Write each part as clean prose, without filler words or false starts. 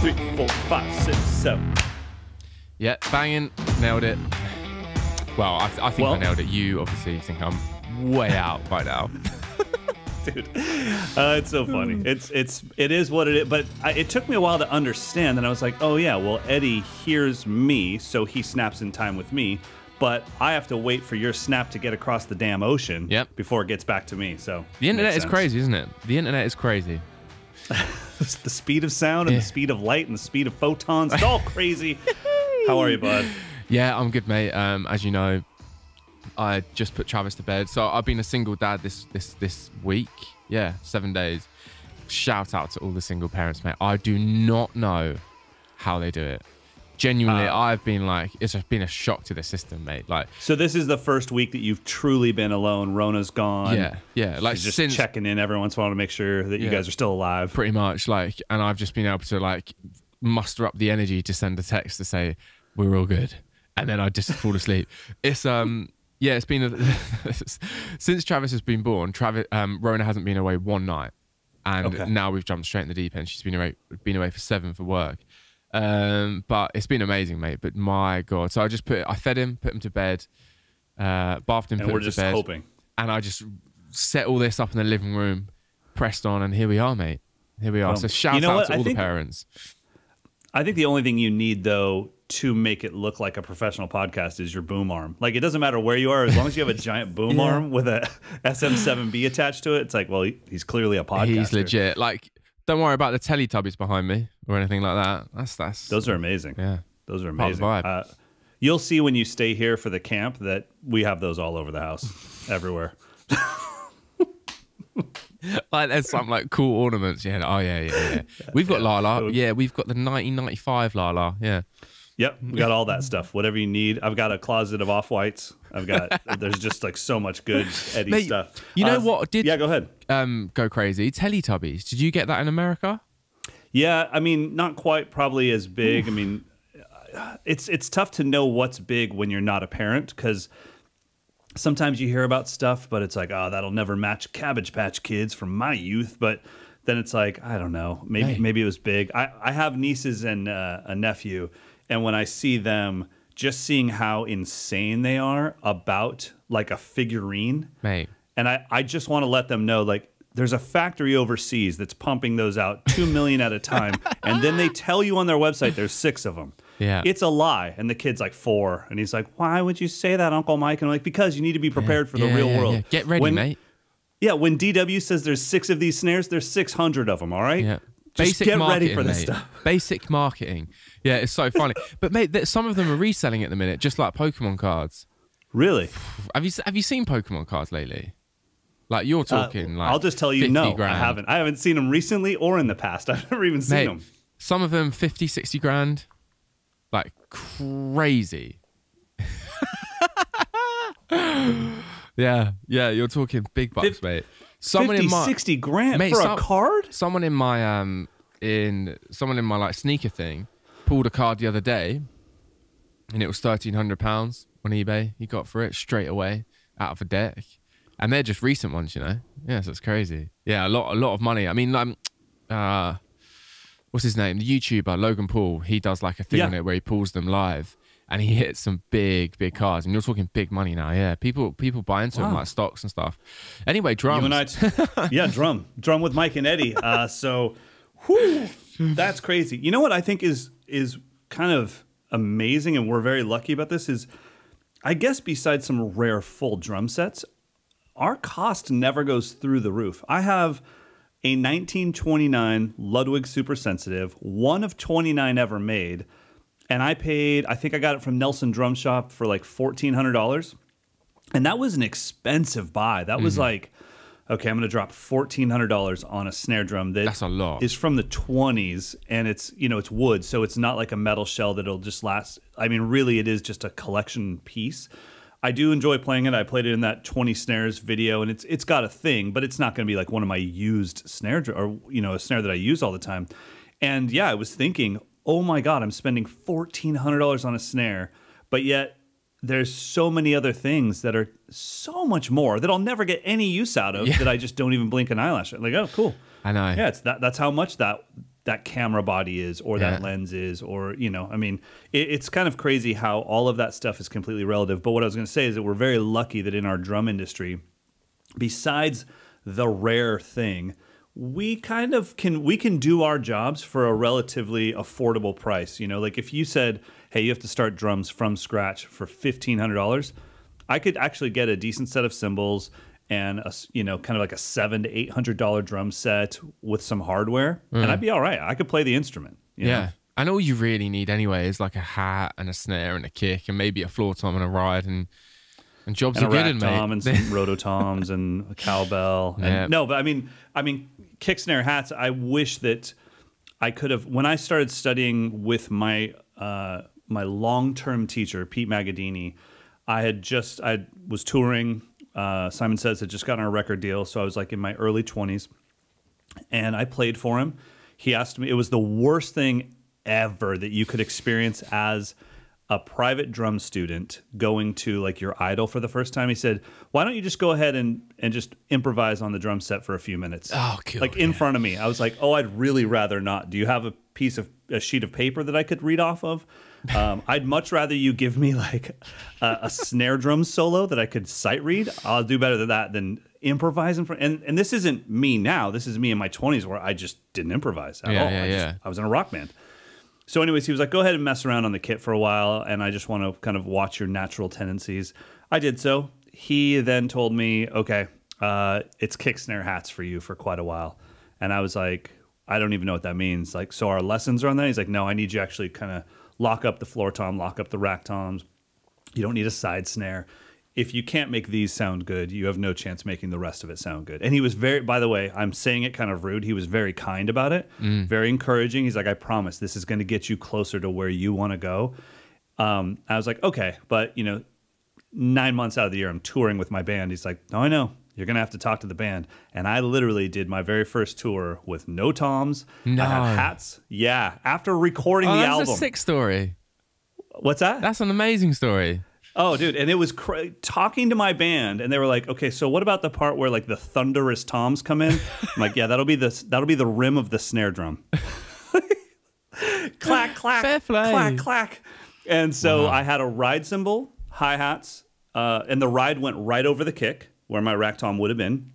3, 4, 5, 6, 7. Yeah, banging. Nailed it. Well, I think I nailed it. You obviously think I'm way out by now. Dude, it's so funny. It is what it is. But it took me a while to understand. And I was like, oh yeah, well, Eddie hears me, so he snaps in time with me. But I have to wait for your snap to get across the damn ocean before it gets back to me. So the internet is crazy, isn't it? The internet is crazy. The speed of sound and the speed of light and the speed of photons. It's all crazy. How are you, bud? Yeah, I'm good, mate. As you know, I just put Travis to bed. So I've been a single dad this week. Yeah, 7 days. Shout out to all the single parents, mate. I do not know how they do it. Genuinely, I've been like, it's just been a shock to the system, mate. Like, so this is the first week that you've truly been alone. Rona's gone. Yeah. Like, she's just checking in every once in a while to make sure that you guys are still alive. Pretty much, like, and I've just been able to like muster up the energy to send a text to say we're all good, and then I just fall asleep. It's it's been since Travis has been born. Rona hasn't been away one night, and now we've jumped straight in the deep end. She's been away for 7 for work. But it's been amazing, mate. But my God. So I fed him, put him to bed, bathed him, put him to bed. And we're just hoping. And I just set all this up in the living room, pressed on, and here we are, mate. Here we are. So shout out to all the parents. I think the only thing you need, though, to make it look like a professional podcast is your boom arm. Like, it doesn't matter where you are, as long as you have a giant boom arm with a SM7B attached to it, it's like, well, he's clearly a podcaster. He's legit. Like, don't worry about the Teletubbies behind me or anything like that. That's those are amazing. Yeah, those are amazing. You'll see when you stay here for the camp that we have those all over the house, everywhere. Like there's some like cool ornaments. Yeah. Oh yeah. We've got Lala. Yeah, we've got the 1995 Lala. Yeah. Yep, we got all that stuff. Whatever you need. I've got a closet of off-whites. There's just like so much good Eddie stuff. You know what? Yeah, go ahead. Go crazy. Teletubbies. Did you get that in America? Yeah, I mean, not quite probably as big. Oof. I mean, it's tough to know what's big when you're not a parent, because sometimes you hear about stuff, but it's like, oh, that'll never match Cabbage Patch Kids from my youth. But then it's like, I don't know. Maybe it was big. I have nieces and a nephew. And when I see them, just seeing how insane they are about like a figurine, mate. And I just want to let them know, like, there's a factory overseas that's pumping those out 2 million at a time. And then they tell you on their website there's 6 of them. Yeah. It's a lie. And the kid's like 4. And he's like, why would you say that, Uncle Mike? And I'm like, because you need to be prepared for the real world. Yeah. Get ready, mate. Yeah, when DW says there's 6 of these snares, there's 600 of them, all right? Yeah. Just get ready for this stuff. Basic marketing. Yeah, it's so funny. But mate, some of them are reselling at the minute, just like Pokemon cards. Really? Have you seen Pokemon cards lately? Like you're talking like I'll just tell you, no, grand. I haven't. I haven't seen them recently or in the past. I've never even seen them. Some of them 50, 60 grand. Like crazy. Yeah, you're talking big bucks, mate. 60 grand mate, for a card? Someone in my like sneaker thing pulled a card the other day, and it was £1,300 on eBay. He got for it straight away out of a deck, and they're just recent ones, you know. Yeah, so it's crazy. Yeah, a lot of money. I mean, what's his name? The YouTuber Logan Paul. He does like a thing on it where he pulls them live. And he hits some big cards. And you're talking big money now. Yeah, people buy into them like stocks and stuff. Anyway, drums. Drum with Mike and Eddie. That's crazy. You know what I think is kind of amazing, and we're very lucky about this, is I guess besides some rare full drum sets, our cost never goes through the roof. I have a 1929 Ludwig Super Sensitive, one of 29 ever made. And I think I got it from Nelson Drum Shop for like $1,400. And that was an expensive buy. That was like, okay, I'm going to drop $1,400 on a snare drum that's a lot. Is from the 20s, and it's wood, so it's not like a metal shell that'll just last. I mean, really, it is just a collection piece. I do enjoy playing it. I played it in that 20 snares video, and it's got a thing, but it's not going to be like one of my used snare or a snare that I use all the time. And yeah, I was thinking, oh my God, I'm spending $1,400 on a snare, but yet there's so many other things that are so much more that I'll never get any use out of that I just don't even blink an eyelash at. Like, oh, cool. I know. Yeah, that's how much that that camera body is, or that lens is, or, you know, I mean, it's kind of crazy how all of that stuff is completely relative. But what I was going to say is that we're very lucky that in our drum industry, besides the rare thing, we kind of can do our jobs for a relatively affordable price. You know, like if you said, hey, you have to start drums from scratch for $1,500, I could actually get a decent set of cymbals and a, you know, kind of like a $700 to $800 drum set with some hardware, and I'd be all right. I could play the instrument. You know? And all you really need anyway is like a hat and a snare and a kick and maybe a floor tom and a ride, and jobs are good, mate. And some rototoms and a cowbell. And, no, but I mean, kick, snare, hats. I wish that I could have, when I started studying with my my long-term teacher, Pete Magadini. I was touring. Simon Says had just gotten a record deal, so I was like in my early 20s, and I played for him. He asked me, it was the worst thing ever that you could experience as a private drum student going to like your idol for the first time. He said, why don't you just go ahead and just improvise on the drum set for a few minutes? Oh, cool. Like in front of me. I was like, oh, I'd really rather not. Do you have a sheet of paper that I could read off of? I'd much rather you give me like a snare drum solo that I could sight read. I'll do better than that than improvise in front. And this isn't me now. This is me in my 20s where I just didn't improvise at all. I was in a rock band. So anyways, he was like, go ahead and mess around on the kit for a while, and I just want to kind of watch your natural tendencies. I did so. He then told me, okay, it's kick, snare, hats for you for quite a while. And I was like, I don't even know what that means. Like, so our lessons are on that? He's like, no, I need you actually kind of lock up the floor tom, lock up the rack toms. You don't need a side snare. If you can't make these sound good, you have no chance making the rest of it sound good. And he was very, by the way, I'm saying it kind of rude. He was very kind about it, very encouraging. He's like, I promise this is going to get you closer to where you want to go. I was like, okay. But, 9 months out of the year, I'm touring with my band. He's like, no, I know. You're going to have to talk to the band. And I literally did my very first tour with no toms. No. I had hats. Yeah. After recording the album. That's a sick story. What's that? That's an amazing story. Oh, dude, and it was talking to my band, and they were like, "Okay, so what about the part where like the thunderous toms come in?" I'm like, "Yeah, that'll be the rim of the snare drum." Clack, clack, fair play. Clack, clack. And so I had a ride cymbal, hi-hats, and the ride went right over the kick where my rack tom would have been.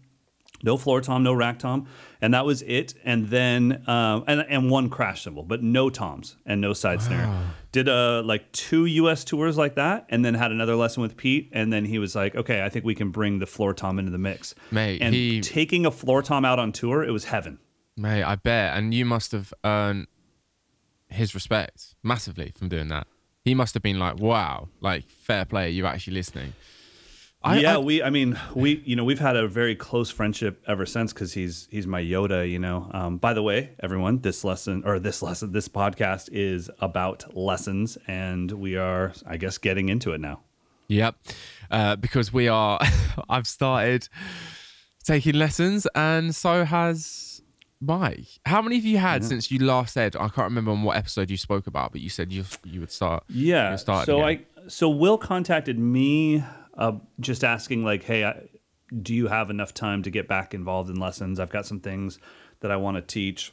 No floor tom, no rack tom, and that was it. And then and one crash cymbal, but no toms and no side snare. Did like 2 U.S. tours like that, and then had another lesson with Pete. And then he was like, "Okay, I think we can bring the floor tom into the mix." Mate, and taking a floor tom out on tour, it was heaven. Mate, I bet. And you must have earned his respect massively from doing that. He must have been like, "Wow, like fair play, you're actually listening." We've had a very close friendship ever since because he's my Yoda, By the way, everyone, this podcast is about lessons, and we are, I guess, getting into it now. Yep, because I've started taking lessons, and so has Mike. How many have you had since you last said? I can't remember on what episode you spoke about, but you said you would start. Yeah, so Will contacted me. Just asking like, hey, do you have enough time to get back involved in lessons? I've got some things that I want to teach.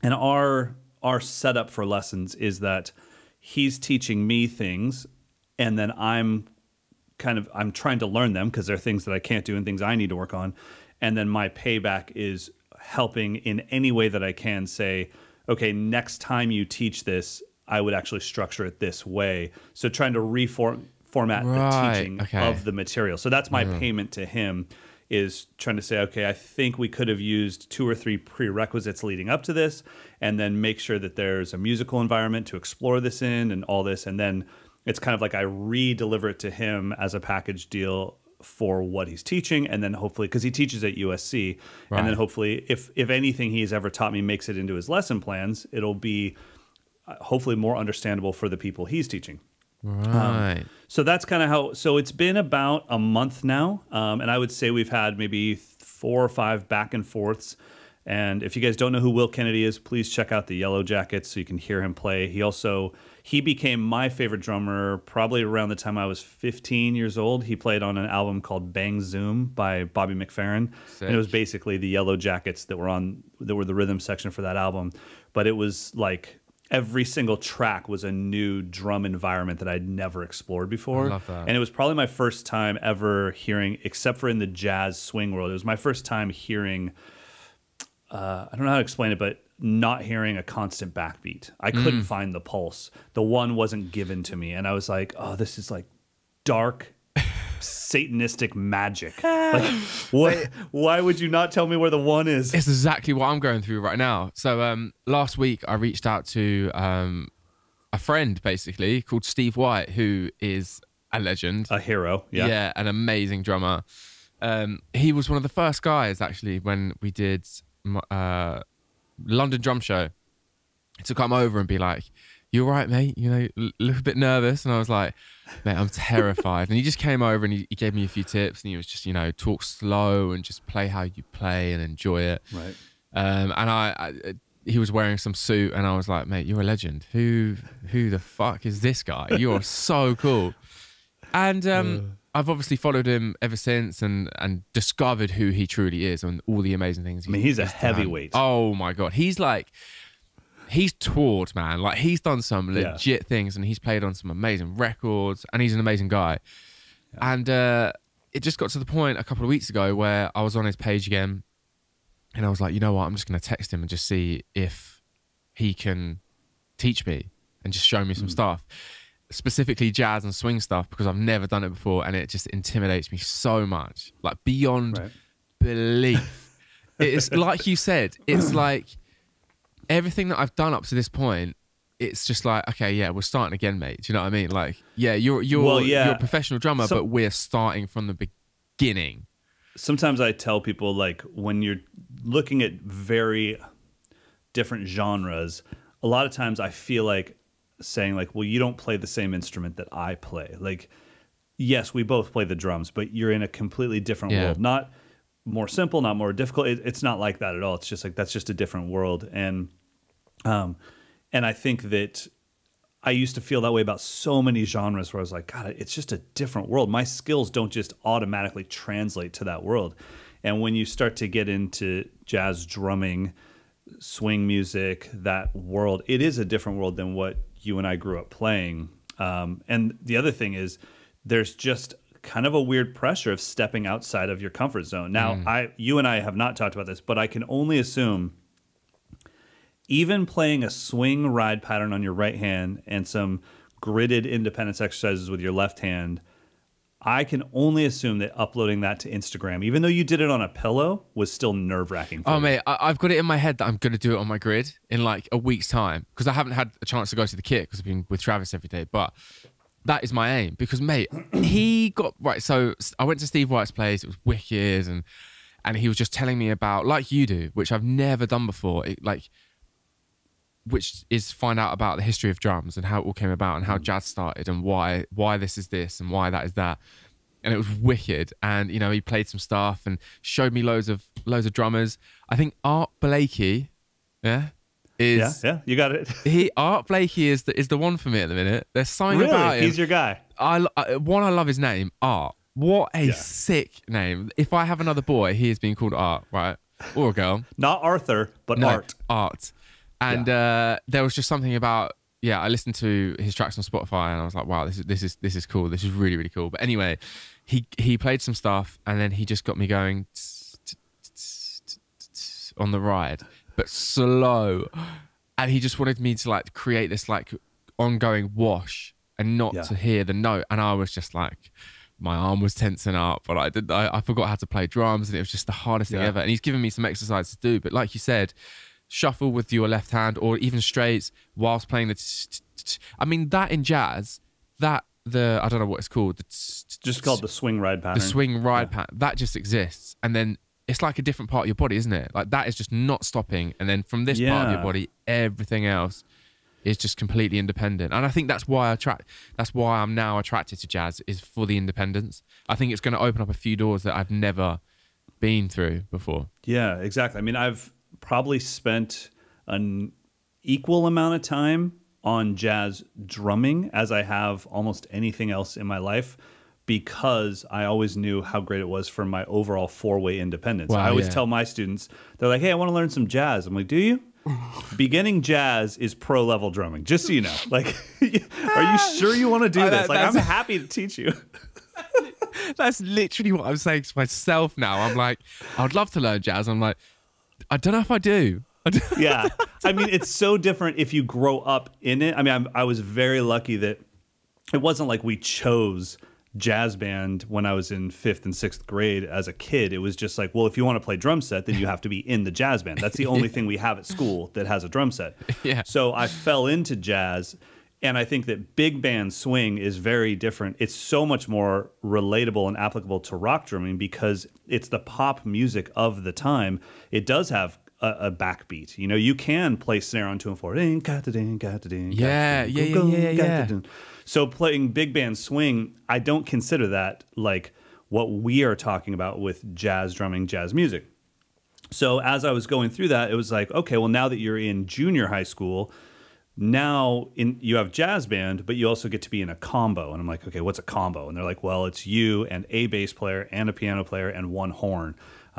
And our setup for lessons is that he's teaching me things, and then I'm trying to learn them because they're things that I can't do and things I need to work on. And then my payback is helping in any way that I can say, okay, next time you teach this, I would actually structure it this way. So trying to format the teaching of the material. So that's my payment to him, is trying to say, okay, I think we could have used 2 or 3 prerequisites leading up to this, and then make sure that there's a musical environment to explore this in and all this. And then it's kind of like I re-deliver it to him as a package deal for what he's teaching. And then hopefully, because he teaches at USC, and then hopefully if anything he's ever taught me makes it into his lesson plans, it'll be hopefully more understandable for the people he's teaching. Right. So that's kind of how. So it's been about a month now, and I would say we've had maybe 4 or 5 back and forths, And if you guys don't know who Will Kennedy is, please check out the Yellow Jackets so you can hear him play. He became my favorite drummer probably around the time I was 15 years old. He played on an album called Bang Zoom by Bobby McFerrin. Sick. And it was basically the Yellow Jackets that were the rhythm section for that album. But it was like every single track was a new drum environment that I'd never explored before. I love that. And it was probably my first time ever hearing, except for in the jazz swing world, it was my first time hearing, I don't know how to explain it, but not hearing a constant backbeat. I couldn't find the pulse. The one wasn't given to me. And I was like, oh, this is like dark, satanistic magic. Like, why would you not tell me where the one is? It's exactly what I'm going through right now. So last week I reached out to a friend basically called Steve White, who is a legend. A hero. Yeah. Yeah, an amazing drummer. He was one of the first guys actually when we did London Drum Show to come over and be like, "You all right, mate? You know, look a bit nervous." And I was like, "Mate, I'm terrified." And he just came over and he gave me a few tips, and he was just, you know, talk slow and just play how you play and enjoy it. Right. And he was wearing some suit, and I was like, "Mate, you're a legend. Who the fuck is this guy? You're so cool." And I've obviously followed him ever since and discovered who he truly is and all the amazing things. He's a heavyweight. Oh my God. He's toured, man. Like, he's done some legit things, and he's played on some amazing records, and he's an amazing guy. Yeah. And it just got to the point a couple of weeks ago where I was on his page again, and I was like, you know what? I'm just going to text him and just see if he can teach me and just show me some stuff. Specifically jazz and swing stuff, because I've never done it before, and it just intimidates me so much, like beyond belief. It's like you said, it's like everything that I've done up to this point, it's just like, okay, yeah, we're starting again, mate. Do you know what I mean? Like, yeah, you're a professional drummer, but we're starting from the beginning. Sometimes I tell people, like, when you're looking at very different genres, a lot of times I feel like saying, like, well, you don't play the same instrument that I play. Like, yes, we both play the drums, but you're in a completely different world. Not more simple, not more difficult. It's not like that at all. It's just like, that's just a different world. And I think that I used to feel that way about so many genres where I was like, God, it's just a different world. My skills don't just automatically translate to that world. And when you start to get into jazz drumming, swing music, that world, it is a different world than what you and I grew up playing. And the other thing is, there's just kind of a weird pressure of stepping outside of your comfort zone. Now, you and I have not talked about this, but I can only assume even playing a swing ride pattern on your right hand and some gridded independence exercises with your left hand, I can only assume that uploading that to Instagram, even though you did it on a pillow, was still nerve-wracking for you. Mate, I've got it in my head that I'm going to do it on my grid in like a week's time, because I haven't had a chance to go to the kit because I've been with Travis every day. But that is my aim, because, mate, he got... Right, so I went to Steve White's place. It was wicked, and he was just telling me about, like you do, which I've never done before, which is find out about the history of drums and how it all came about and how jazz started and why this is this and why that is that. And it was wicked. And, you know, he played some stuff and showed me loads of drummers. I think Art Blakey, is... Yeah, you got it. Art Blakey is the one for me at the minute. There's something really? about him. He's your guy. I love his name, Art. What a sick name. If I have another boy, he is being called Art, right? Or a girl. Not Arthur, but Art. And there was just something about, I listened to his tracks on Spotify and I was like, wow, this is cool. This is really, really cool. But anyway, he played some stuff and then he just got me going on the ride, but slow. And he just wanted me to like create this like ongoing wash and not to hear the note. And I was just like, my arm was tensing up, but I forgot how to play drums, and it was just the hardest thing ever. And he's given me some exercises to do, but like you said, shuffle with your left hand or even straights whilst playing the I mean, that in jazz, I don't know what it's called. Just called the swing ride pattern. The swing ride pattern. That just exists. And then it's like a different part of your body, isn't it? Like that is just not stopping. And then from this part of your body, everything else is just completely independent. And I think that's why I'm now attracted to jazz, is for the independence. I think it's going to open up a few doors that I've never been through before. Yeah, exactly. I mean, I've probably spent an equal amount of time on jazz drumming as I have almost anything else in my life, because I always knew how great it was for my overall four-way independence. Wow, I always tell my students, they're like, hey, I want to learn some jazz. I'm like, do you? Beginning jazz is pro-level drumming, just so you know. Like, are you sure you want to do this? Like, I'm happy to teach you. That's literally what I'm saying to myself now. I'm like, I'd love to learn jazz. I'm like, I don't know if I do. Yeah. I mean, it's so different if you grow up in it. I mean, I was very lucky that it wasn't like we chose jazz band when I was in 5th and 6th grade as a kid. It was just like, well, if you want to play drum set, then you have to be in the jazz band. That's the only thing we have at school that has a drum set. Yeah. So I fell into jazz, and I think that big band swing is very different. It's so much more relatable and applicable to rock drumming because it's the pop music of the time. It does have a backbeat. You know, you can play snare on 2 and 4. Yeah. So playing big band swing, I don't consider that like what we are talking about with jazz drumming, jazz music. So as I was going through that, it was like, okay, well, now that you're in junior high school, now you have jazz band, but you also get to be in a combo. And I'm like, okay, what's a combo? And they're like, well, it's you and a bass player and a piano player and one horn.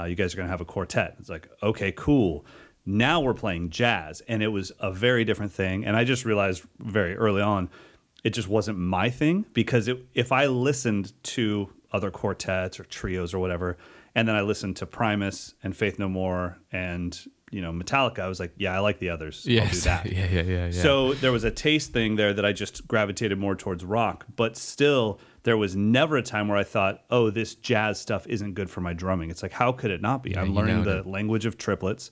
You guys are going to have a quartet. It's like, okay, cool. Now we're playing jazz. And it was a very different thing. And I just realized very early on, it just wasn't my thing, because if I listened to other quartets or trios or whatever, and then I listened to Primus and Faith No More and, you know, Metallica, I was like, yeah, I like the others. Yes. I'll do that. Yeah. So there was a taste thing there that I just gravitated more towards rock, but still there was never a time where I thought, oh, this jazz stuff isn't good for my drumming. It's like, how could it not be? Yeah, I'm learning the language of triplets.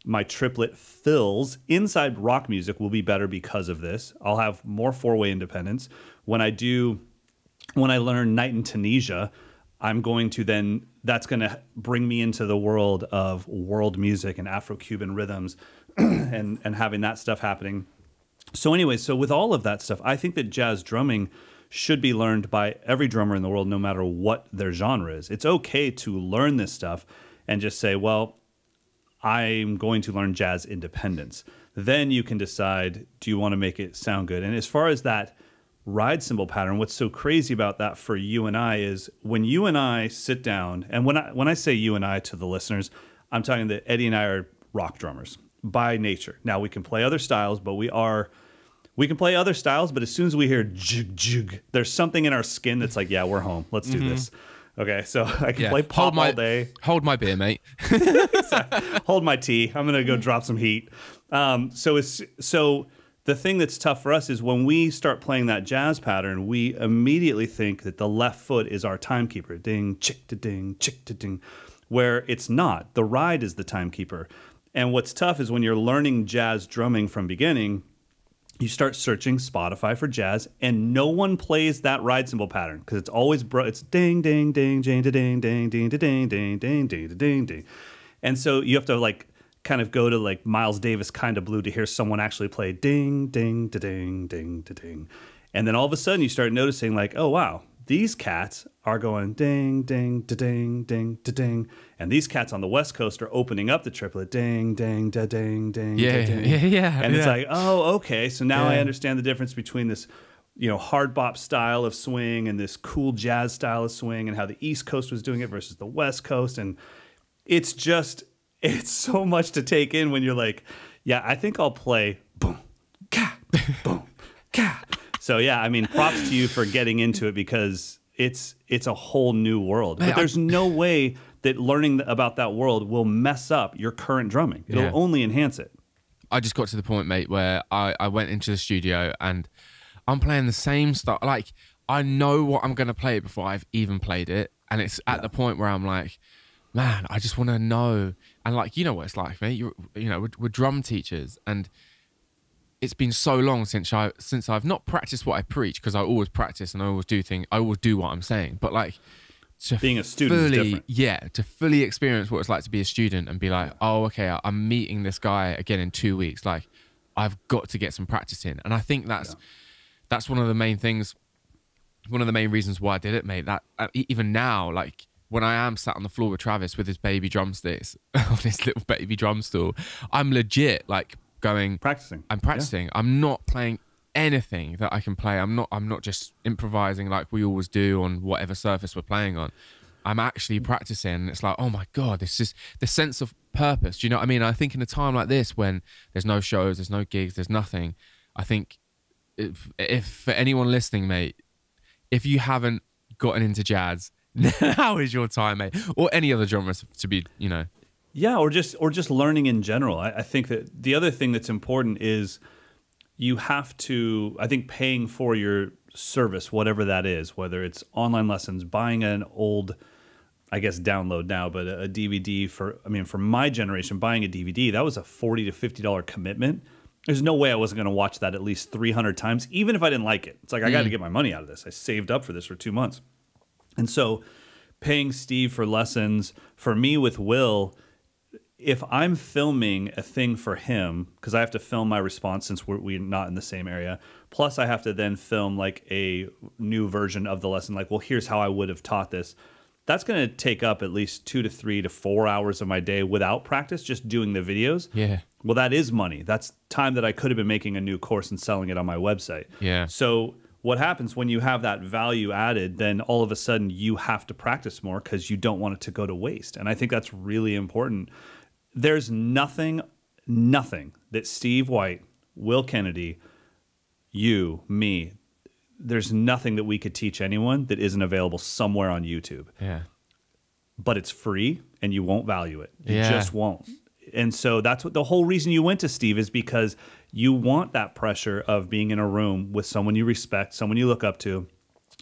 My triplet fills inside rock music will be better because of this. I'll have more four-way independence. When I learn Night in Tunisia, I'm going to then, that's going to bring me into the world of world music and Afro-Cuban rhythms and having that stuff happening. So anyway, so with all of that stuff, I think that jazz drumming should be learned by every drummer in the world, no matter what their genre is. It's okay to learn this stuff and just say, well, I'm going to learn jazz independence. Then you can decide, do you want to make it sound good? And as far as that ride cymbal pattern, what's so crazy about that for you and I is when you and I sit down, and when I say you and I to the listeners, I'm talking that Eddie and I are rock drummers by nature. Now we can play other styles, but we can play other styles, but as soon as we hear jig jig, there's something in our skin that's like, yeah, we're home. Let's do this. Okay, so I can play pop all day. Hold my beer, mate. Hold my tea. I'm gonna go drop some heat. So the thing that's tough for us is when we start playing that jazz pattern, we immediately think that the left foot is our timekeeper. Ding, chick to ding, chick to ding. Where it's not. The ride is the timekeeper. And what's tough is when you're learning jazz drumming from beginning, you start searching Spotify for jazz, and no one plays that ride cymbal pattern because it's always it's ding ding ding ding ding ding ding ding ding ding ding ding ding, and so you have to like kind of go to like Miles Davis Kind of Blue to hear someone actually play ding ding ding ding ding, and then all of a sudden you start noticing like, oh wow, these cats are going ding ding ding ding ding, and these cats on the West Coast are opening up the triplet ding ding ding ding. Yeah. And it's like, oh, okay. So now I understand the difference between this, you know, hard bop style of swing and this cool jazz style of swing, and how the East Coast was doing it versus the West Coast. And it's so much to take in when you're like, yeah, I think I'll play boom, ka, boom, ka. So yeah, I mean, props to you for getting into it because it's a whole new world. But there's no way that learning about that world will mess up your current drumming. It'll only enhance it. I just got to the point, mate, where I went into the studio and I'm playing the same stuff. Like, I know what I'm going to play before I've even played it. And it's at the point where I'm like, man, I just want to know. And like, you know what it's like, mate. We're drum teachers, and it's been so long since I've not practiced what I preach, because I always practice and I always do what I'm saying. But like, being a student is different. Yeah, to fully experience what it's like to be a student and be like, oh, okay, I'm meeting this guy again in 2 weeks. Like, I've got to get some practice in. And I think that's one of the main things, one of the main reasons why I did it, mate. That even now, like, when I am sat on the floor with Travis with his baby drumsticks on his little baby drum stool, I'm legit like going Practicing. I'm practicing. Yeah. I'm not playing anything that I can play. I'm not just improvising like we always do on whatever surface we're playing on. I'm actually practicing, and it's like, oh my God, this is the sense of purpose. Do you know what I mean? I think in a time like this when there's no shows, there's no gigs, there's nothing, I think if for anyone listening, mate, if you haven't gotten into jazz, now is your time, mate. Or any other genres to be, you know. Yeah, or just learning in general. I think that the other thing that's important is you have to, I think, paying for your service, whatever that is, whether it's online lessons, buying an old, I guess download now, but a DVD for my generation, buying a DVD, that was a $40 to $50 commitment. There's no way I wasn't going to watch that at least 300 times, even if I didn't like it. It's like, I got to get my money out of this. I saved up for this for 2 months. And so paying Steve for lessons, for me with Will, if I'm filming a thing for him, because I have to film my response since we're not in the same area, plus I have to then film like a new version of the lesson, like, well, here's how I would have taught this. That's going to take up at least 2 to 3 to 4 hours of my day without practice, just doing the videos. Yeah. Well, that is money. That's time that I could have been making a new course and selling it on my website. Yeah. So what happens when you have that value added, then all of a sudden you have to practice more because you don't want it to go to waste. And I think that's really important. There's nothing that Steve White, Will Kennedy, you, me, there's nothing that we could teach anyone that isn't available somewhere on YouTube. Yeah. But it's free and you won't value it. You Yeah. just won't. And so that's what the whole reason you went to Steve is because you want that pressure of being in a room with someone you respect, someone you look up to,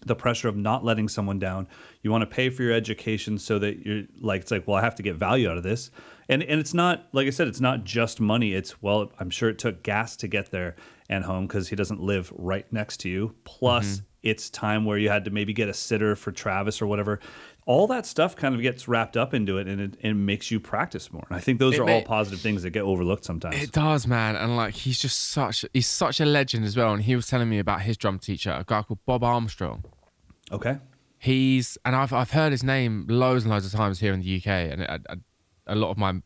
the pressure of not letting someone down. You want to pay for your education so that you're like, it's like, well, I have to get value out of this. And it's not, like I said, it's not just money. It's, well, I'm sure it took gas to get there and home because he doesn't live right next to you. Plus, it's time where you had to maybe get a sitter for Travis or whatever. All that stuff kind of gets wrapped up into it, and it makes you practice more. And I think those are all positive things that get overlooked sometimes. It does, man. And like, he's such a legend as well. And he was telling me about his drum teacher, a guy called Bob Armstrong. Okay. I've heard his name loads and loads of times here in the UK, and a lot of my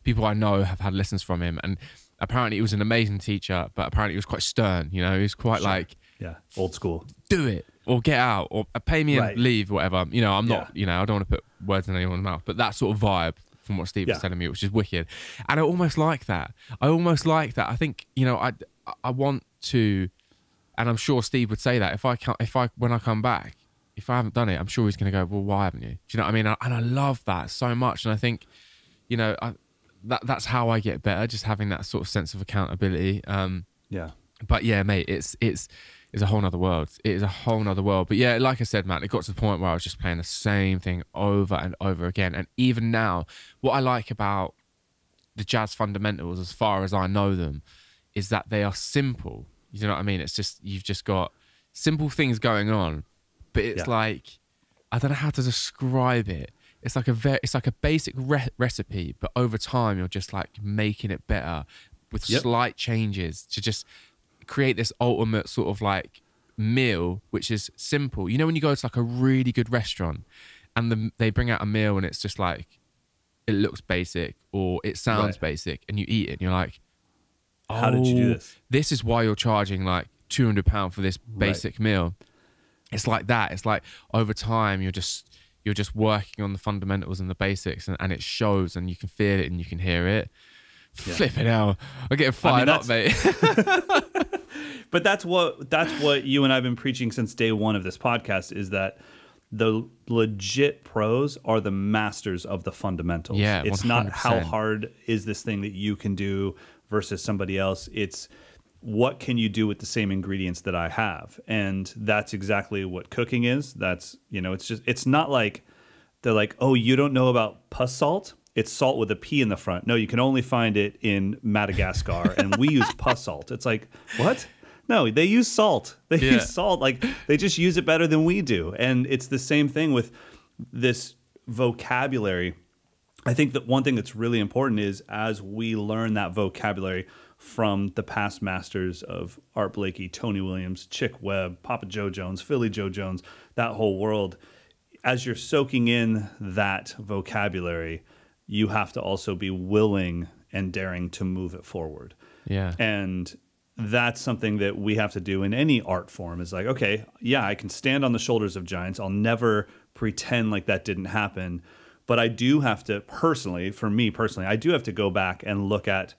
people I know have had lessons from him. And apparently he was an amazing teacher, but apparently he was quite stern. You know, he was quite like, yeah, old school. Do it or get out or pay me and leave, whatever. You know, I'm not. You know, I don't want to put words in anyone's mouth, but that sort of vibe from what Steve was telling me, which is wicked. And I almost like that. I think, you know, I want to, and I'm sure Steve would say that when I come back, if I haven't done it, I'm sure he's going to go, well, why haven't you? Do you know what I mean? And I love that so much. And I think, you know, that's how I get better, just having that sort of sense of accountability. Yeah. But yeah, mate, it's a whole nother world. It is a whole nother world. But yeah, like I said, Matt, it got to the point where I was just playing the same thing over and over again. And even now, what I like about the jazz fundamentals, as far as I know them, is that they are simple. You know what I mean? It's just, you've just got simple things going on, but it's like, I don't know how to describe it. It's like a basic recipe, but over time you're just like making it better with slight changes to just create this ultimate sort of like meal, which is simple. You know, when you go to like a really good restaurant and they bring out a meal and it's just like, it looks basic or it sounds basic, and you eat it and you're like, oh, how did you do this? This is why you're charging like £200 for this basic meal. It's like that. It's like over time you're just working on the fundamentals and the basics, and it shows, and you can feel it and you can hear it. Yeah. Flipping hell, I'm getting fired up, mate. But that's what you and I've been preaching since day one of this podcast, is that the legit pros are the masters of the fundamentals. Yeah, it's 100%. Not how hard is this thing that you can do versus somebody else. It's what can you do with the same ingredients that I have? And that's exactly what cooking is. That's, you know, it's not like they're like, oh, you don't know about pus salt? It's salt with a P in the front. No, you can only find it in Madagascar, and we use pus salt. It's like, what? No, they use salt. They use salt. Like, they just use it better than we do. And it's the same thing with this vocabulary. I think that one thing that's really important is, as we learn that vocabulary from the past masters of Art Blakey, Tony Williams, Chick Webb, Papa Joe Jones, Philly Joe Jones, that whole world, as you're soaking in that vocabulary, you have to also be willing and daring to move it forward. Yeah. And that's something that we have to do in any art form, is like, okay, yeah, I can stand on the shoulders of giants. I'll never pretend like that didn't happen. But I do have to personally, for me personally, I do have to go back and look at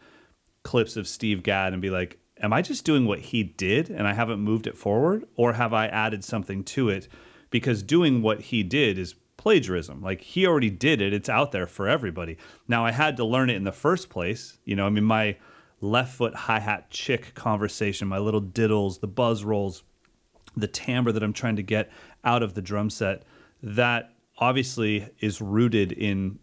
clips of Steve Gadd and be like, am I just doing what he did and I haven't moved it forward? Or have I added something to it? Because doing what he did is plagiarism. Like, he already did it. It's out there for everybody. Now, I had to learn it in the first place. You know, I mean, my left foot hi-hat chick conversation, my little diddles, the buzz rolls, the timbre that I'm trying to get out of the drum set, that obviously is rooted in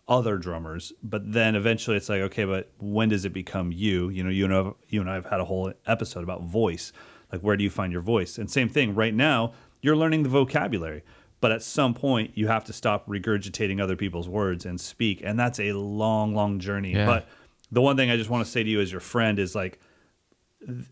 other drummers. But then eventually it's like, okay, but when does it become you? You know, you and I have had a whole episode about voice. Like, where do you find your voice? And same thing, right now, you're learning the vocabulary. But at some point, you have to stop regurgitating other people's words and speak. And that's a long, long journey. Yeah. But the one thing I just want to say to you as your friend is, like,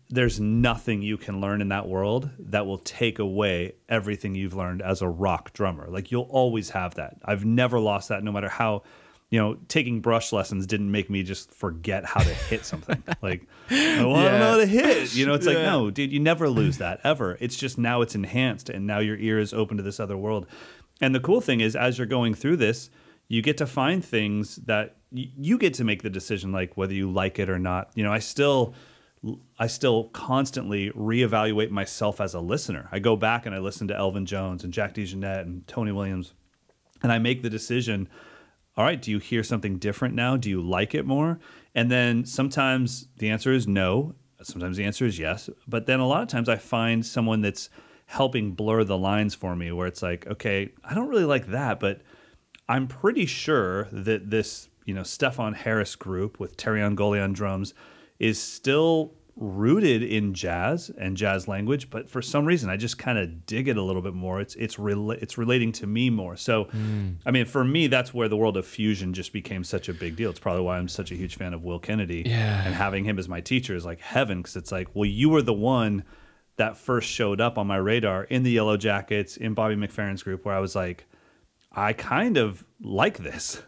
there's nothing you can learn in that world that will take away everything you've learned as a rock drummer. Like, you'll always have that. I've never lost that, no matter how, you know, taking brush lessons didn't make me just forget how to hit something. Like, I want to know how to hit. You know, it's like, no, dude, you never lose that, ever. It's just now it's enhanced, and now your ear is open to this other world. And the cool thing is, as you're going through this, you get to find things that you get to make the decision, like whether you like it or not. You know, I still constantly reevaluate myself as a listener. I go back and I listen to Elvin Jones and Jack DeJohnette and Tony Williams, and I make the decision, all right, do you hear something different now? Do you like it more? And then sometimes the answer is no. Sometimes the answer is yes. But then a lot of times I find someone that's helping blur the lines for me, where it's like, okay, I don't really like that, but I'm pretty sure that this, you know, Stefan Harris group with Terry Angoli on drums is still rooted in jazz and jazz language, but for some reason I just kind of dig it a little bit more. It's relating to me more. So, I mean, for me, that's where the world of fusion just became such a big deal. It's probably why I'm such a huge fan of Will Kennedy. Yeah. And having him as my teacher is like heaven, because it's like, well, you were the one that first showed up on my radar in the Yellow Jackets, in Bobby McFerrin's group, where I was like, I kind of like this.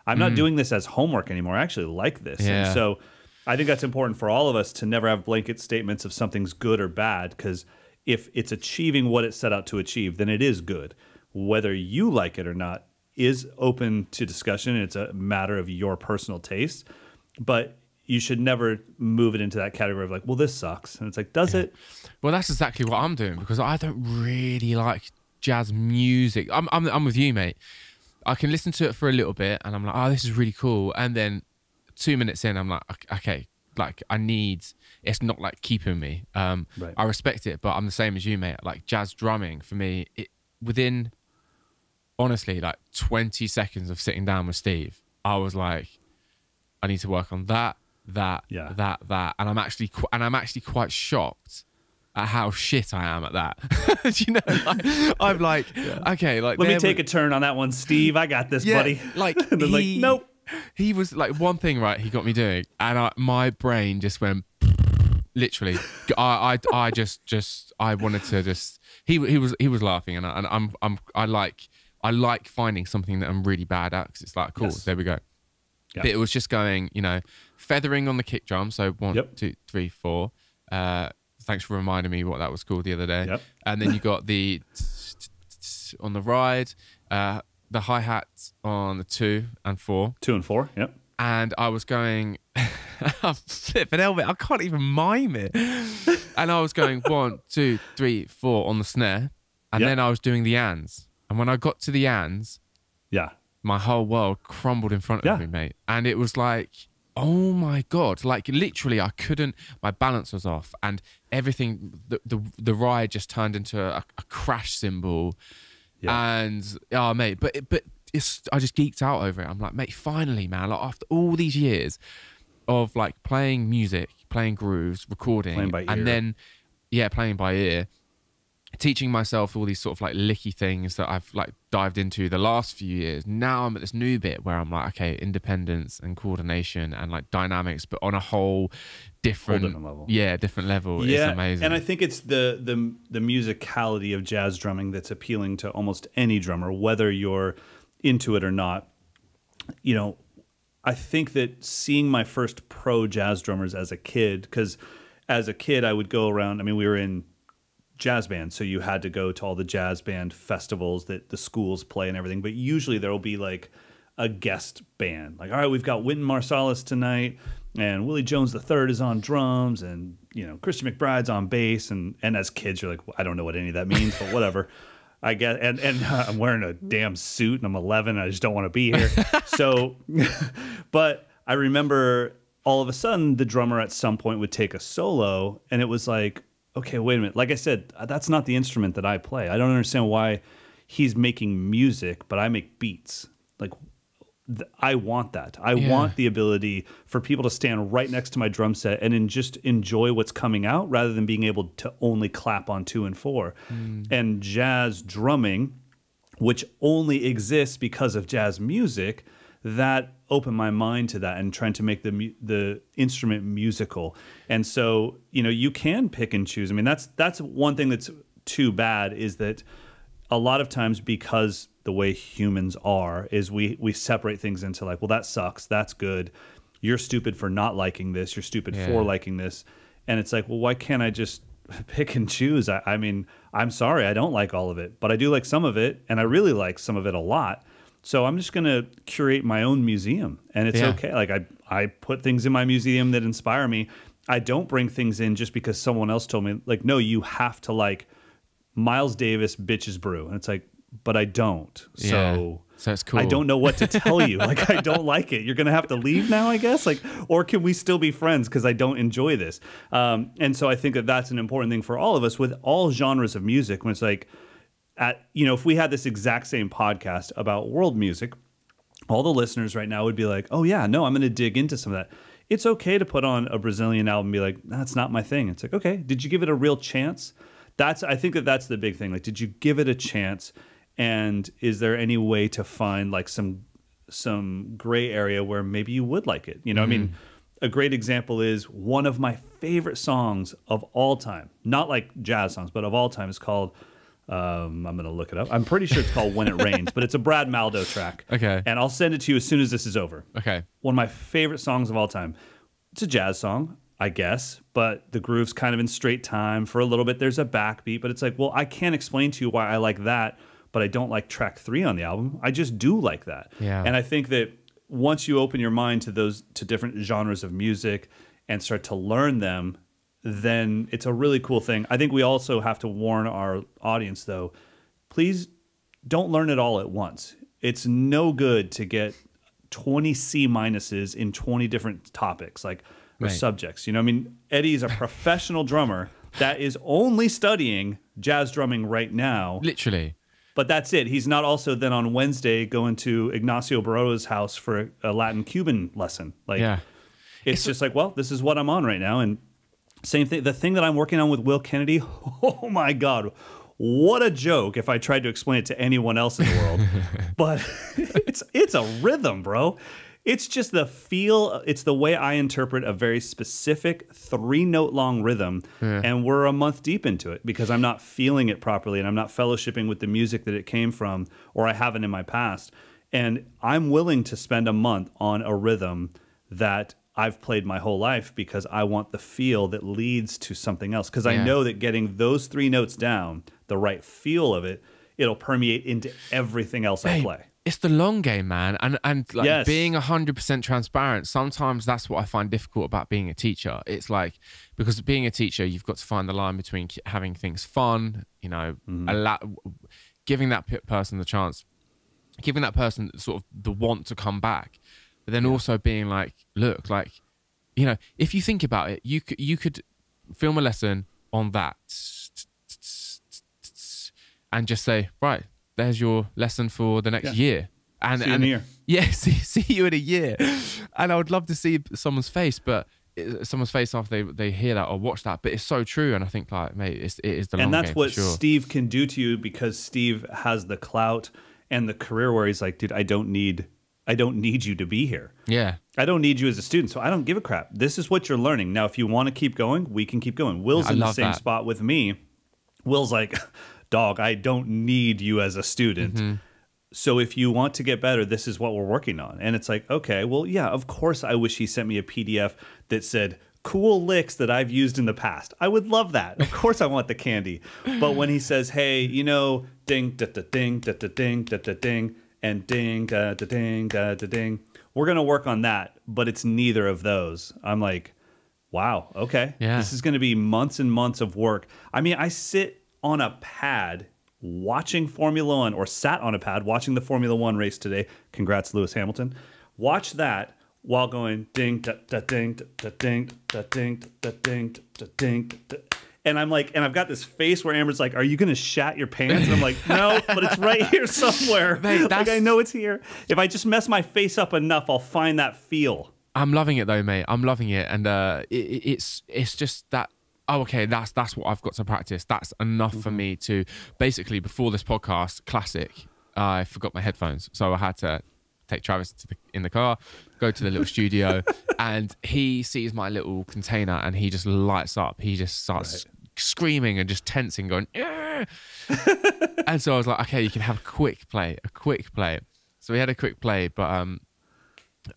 I'm not doing this as homework anymore. I actually like this. Yeah. And so I think that's important for all of us to never have blanket statements of something's good or bad, because if it's achieving what it set out to achieve, then it is good. Whether you like it or not is open to discussion. It's a matter of your personal taste, but you should never move it into that category of like, well, this sucks. And it's like, does it? Well, that's exactly what I'm doing, because I don't really like jazz music. I'm with you, mate. I can listen to it for a little bit and I'm like, oh, this is really cool. And then 2 minutes in, I'm like, okay, like it's not like keeping me. Right. I respect it, but I'm the same as you, mate. Like, jazz drumming for me, within honestly like 20 seconds of sitting down with Steve, I was like, I need to work on that. And I'm actually quite shocked at how shit I am at that. You know, like, I'm like, okay, like, let me take a turn on that one, Steve. I got this, buddy. Like, and then like, nope. He was like, one thing, right, he got me doing, and my brain just went, literally. I wanted to just. He was laughing, and I like finding something that I'm really bad at, because it's like, cool, there we go. Yep. But it was just going, you know, feathering on the kick drum. So 1, 2, 3, 4. Thanks for reminding me what that was called the other day. Yep. And then you got the on the ride, the hi-hat on the 2 and 4. 2 and 4, yep. And I was going, flipping hell, I can't even mime it. And I was going 1, 2, 3, 4 on the snare. And then I was doing the ands. And when I got to the ands, my whole world crumbled in front of me, mate. And it was like, oh my God, like literally I couldn't, my balance was off, and everything, the ride just turned into a crash cymbal. And oh mate, but I just geeked out over it. I'm like, mate, finally, man, like after all these years of like playing music, playing grooves, recording, playing by ear. And then playing by ear, teaching myself all these sort of like licky things that I've like dived into the last few years. Now I'm at this new bit where I'm like, okay, independence and coordination and like dynamics, but on a whole different, whole different level. Yeah, different level. Yeah, It's amazing. and I think it's the musicality of jazz drumming that's appealing to almost any drummer, whether you're into it or not. You know, I think that seeing my first pro jazz drummers as a kid, because as a kid I would go around. I mean, we were in jazz band, so you had to go to all the jazz band festivals that the schools play and everything, but usually there will be like a guest band, like, all right, we've got Wynton Marsalis tonight and Willie Jones III is on drums, and you know, Christian McBride's on bass, and as kids you're like, well, I don't know what any of that means, but whatever. I guess, and I'm wearing a damn suit and I'm 11 and I just don't want to be here. So but I remember all of a sudden the drummer at some point would take a solo, and it was like, okay, wait a minute. Like I said, that's not the instrument that I play. I don't understand why he's making music, but I make beats. Like, I want that. I want the ability for people to stand right next to my drum set and just enjoy what's coming out, rather than being able to only clap on 2 and 4. And jazz drumming, which only exists because of jazz music, that opened my mind to that and trying to make the instrument musical. And so, you know, you can pick and choose. I mean, that's one thing that's too bad, is that a lot of times, because the way humans are, is we separate things into like, well, that sucks, that's good, you're stupid for not liking this, you're stupid for liking this. And it's like, well, why can't I just pick and choose? I mean, I'm sorry, I don't like all of it, but I do like some of it, and I really like some of it a lot. So I'm just going to curate my own museum, and it's okay. Like I put things in my museum that inspire me. I don't bring things in just because someone else told me, like, no, you have to like Miles Davis Bitches Brew. And it's like, but I don't. So it's cool. I don't know what to tell you. Like, I don't like it. You're going to have to leave now, I guess. Like, or can we still be friends because I don't enjoy this? And so I think that that's an important thing for all of us with all genres of music. When it's like, if we had this exact same podcast about world music, all the listeners right now would be like, oh yeah, no, I'm going to dig into some of that. It's okay to put on a Brazilian album and be like, that's not my thing. It's like, okay, did you give it a real chance? I think that's the big thing. Like, did you give it a chance? And is there any way to find like some gray area where maybe you would like it? You know, I mean, a great example is one of my favorite songs of all time, not like jazz songs, but of all time, is called, I'm going to look it up. I'm pretty sure it's called When It Rains, but it's a Brad Maldo track. Okay. And I'll send it to you as soon as this is over. Okay. One of my favorite songs of all time. It's a jazz song, I guess, but the groove's kind of in straight time. For a little bit, there's a backbeat, but it's like, well, I can't explain to you why I like that, but I don't like track 3 on the album. I just do like that. Yeah. And I think that once you open your mind to different genres of music and start to learn them, then it's a really cool thing. I think we also have to warn our audience, though, please don't learn it all at once. It's no good to get 20 C minuses in 20 different topics, like, or subjects. You know, I mean, Eddie's a professional drummer that is only studying jazz drumming right now. Literally. But that's it. He's not also then on Wednesday going to Ignacio Barota's house for a Latin Cuban lesson. Like, it's just like, well, this is what I'm on right now. And same thing. The thing that I'm working on with Will Kennedy, oh my God, what a joke if I tried to explain it to anyone else in the world. But it's a rhythm, bro. It's just the feel. It's the way I interpret a very specific 3-note long rhythm. And we're a month deep into it because I'm not feeling it properly and I'm not fellowshipping with the music that it came from, or I haven't in my past. And I'm willing to spend a month on a rhythm that I've played my whole life because I want the feel that leads to something else. Because I know that getting those 3 notes down, the right feel of it, it'll permeate into everything else I play. It's the long game, man. And like being 100% transparent, sometimes that's what I find difficult about being a teacher. It's like, because being a teacher, you've got to find the line between having things fun, you know, giving that person the chance, giving that person sort of the want to come back, but then also being like, look, like, you know, if you think about it, you could film a lesson on that and just say, right, there's your lesson for the next year. And, see you in a year. Yeah, see you in a year. And I would love to see someone's face, after they hear that or watch that. But it's so true. And I think, like, mate, it is the long game. And that's what for sure. Steve can do to you, because Steve has the clout and the career where he's like, dude, I don't need I don't need you to be here. Yeah. I don't need you as a student, so I don't give a crap. This is what you're learning. Now, if you want to keep going, we can keep going. Will's in the same spot with me. Will's like, dog, I don't need you as a student. So if you want to get better, this is what we're working on. And it's like, okay, well, yeah, of course I wish he sent me a PDF that said cool licks that I've used in the past. I would love that. Of course I want the candy. But when he says, hey, you know, ding, da da ding, da da ding, da da ding, and ding, da da ding, da da ding, we're going to work on that. But it's neither of those. I'm like, wow, okay. Yeah. This is going to be months and months of work. I mean, I sit on a pad watching Formula One, or sat on a pad watching the Formula One race today. Congrats, Lewis Hamilton. Watch that while going ding, da, da, ding, da, da, ding, da, ding, da, ding, da, ding, da. And I'm like, and I've got this face where Amber's like, are you going to shat your pants? And I'm like, no, but it's right here somewhere. Mate, like, I know it's here. If I just mess my face up enough, I'll find that feel. I'm loving it though, mate. I'm loving it. And it's just that, oh, okay, that's what I've got to practice. That's enough for me to, basically, before this podcast, classic, I forgot my headphones. So I had to take Travis in the car, go to the little studio, and he sees my little container and he just lights up. He just starts screaming and just tensing, going, yeah. And so I was like, okay, you can have a quick play. So we had a quick play, but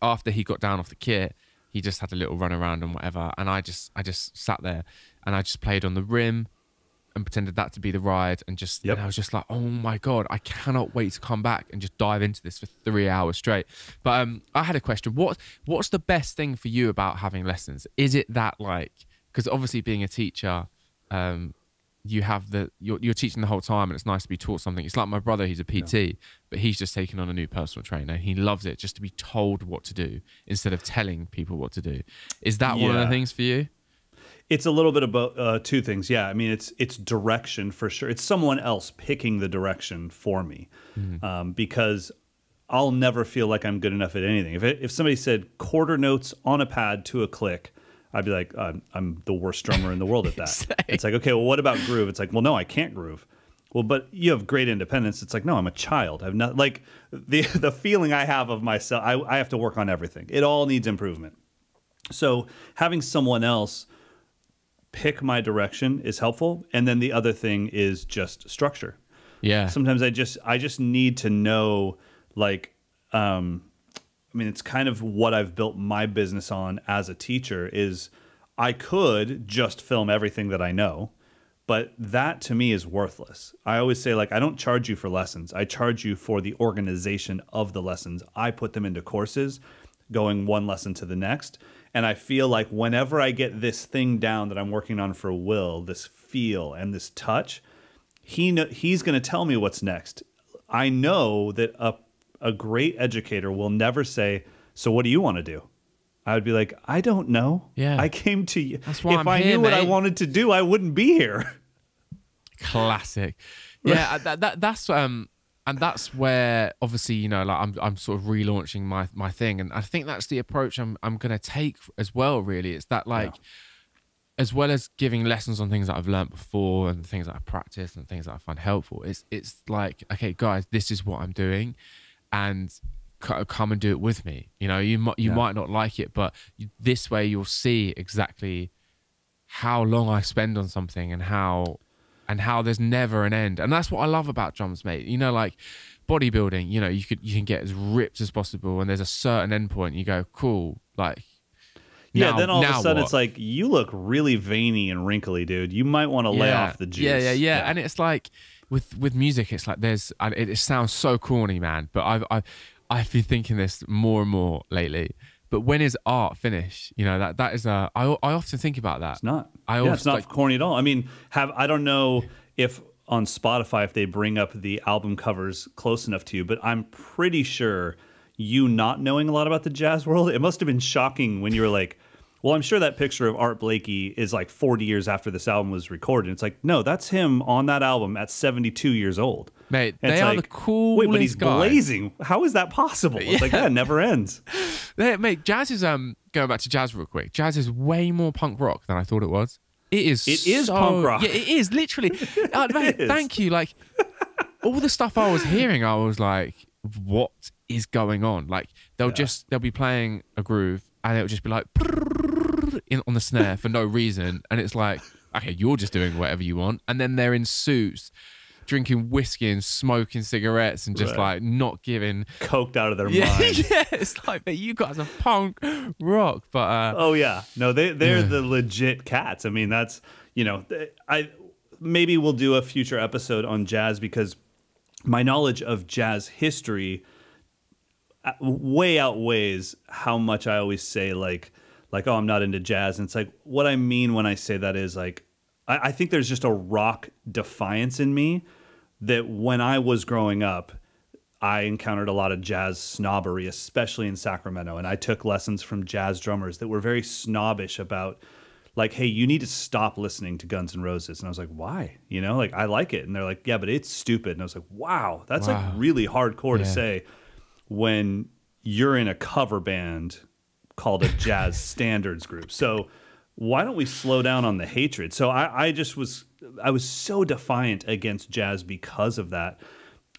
after he got down off the kit, he just had a little run around and whatever. And I just sat there and I just played on the rim and pretended that to be the ride, and just and I was just like, oh my God, I cannot wait to come back and just dive into this for 3 hours straight. But I had a question. What's the best thing for you about having lessons? Is it that, like, because obviously being a teacher, you have you're teaching the whole time and it's nice to be taught something. It's like my brother, he's a PT, but he's just taken on a new personal trainer. He loves it just to be told what to do instead of telling people what to do. Is that one of the things for you? It's a little bit about two things. Yeah, I mean, it's direction for sure. It's someone else picking the direction for me, because I'll never feel like I'm good enough at anything. If somebody said quarter notes on a pad to a click, I'd be like, I'm the worst drummer in the world at that. It's like, okay, well, what about groove? It's like, well, no, I can't groove. Well, but you have great independence. It's like, no, I'm a child. I've not, like, the feeling I have of myself, I have to work on everything. It all needs improvement. So having someone else pick my direction is helpful. And then the other thing is just structure. Yeah. Sometimes I just need to know, like, I mean, it's kind of what I've built my business on as a teacher is I could just film everything that I know, but that to me is worthless. I always say, like, I don't charge you for lessons. I charge you for the organization of the lessons. I put them into courses, going one lesson to the next. And I feel like whenever I get this thing down that I'm working on for Will, this feel and this touch, he's going to tell me what's next. I know that a great educator will never say, so what do you want to do? I would be like, I don't know. Yeah. I came to you. That's why if I knew what I wanted to do, I wouldn't be here. Classic. Yeah, that's and that's where, obviously, you know, like I'm sort of relaunching my thing, and I think that's the approach I'm going to take as well. Really, it's that, like, as well as giving lessons on things that I've learned before and things that I practice and things that I find helpful. It's like, okay, guys, this is what I'm doing, and come and do it with me. You know, you might not like it, but this way you'll see exactly how long I spend on something and how there's never an end. And that's what I love about drums, mate. You know, like bodybuilding, you know, you can get as ripped as possible and there's a certain end point. You go, cool, like, then all of a sudden it's like, you look really veiny and wrinkly, dude. You might want to lay off the juice. Yeah. And it's like with music, it's like it sounds so corny, man, but I've been thinking this more and more lately. But when is art finished? You know, that is I often think about that. It's not. It's not corny at all. I mean, I don't know if on Spotify if they bring up the album covers close enough to you, but I'm pretty sure you not knowing a lot about the jazz world, it must have been shocking when you were like, well, I'm sure that picture of Art Blakey is like 40 years after this album was recorded. It's like, no, that's him on that album at 72 years old. Mate, they are like, the coolest Wait, but he's guy. Blazing. How is that possible? It's like, it never ends. Mate, jazz is, going back to jazz real quick, jazz is way more punk rock than I thought it was. It is punk rock. Yeah, it is, literally. Mate, thank you. Like, all the stuff I was hearing, I was like, what is going on? Like they'll be playing a groove and it'll just be like on the snare for no reason, and it's like, okay, you're just doing whatever you want, and then they're in suits drinking whiskey and smoking cigarettes and just like not giving, coked out of their mind. Yeah, it's like, but you guys are punk rock, but oh yeah, no, they're the legit cats. I mean, that's, you know, maybe we'll do a future episode on jazz, because my knowledge of jazz history way outweighs how much I always say like, oh, I'm not into jazz. And it's like, what I mean when I say that is like, I think there's just a rock defiance in me that when I was growing up, I encountered a lot of jazz snobbery, especially in Sacramento. And I took lessons from jazz drummers that were very snobbish about, like, hey, you need to stop listening to Guns N' Roses. And I was like, why? You know, like, I like it. And they're like, yeah, but it's stupid. And I was like, wow, that's like really hardcore to say when you're in a cover band called a jazz standards group. So why don't we slow down on the hatred? So I was so defiant against jazz because of that.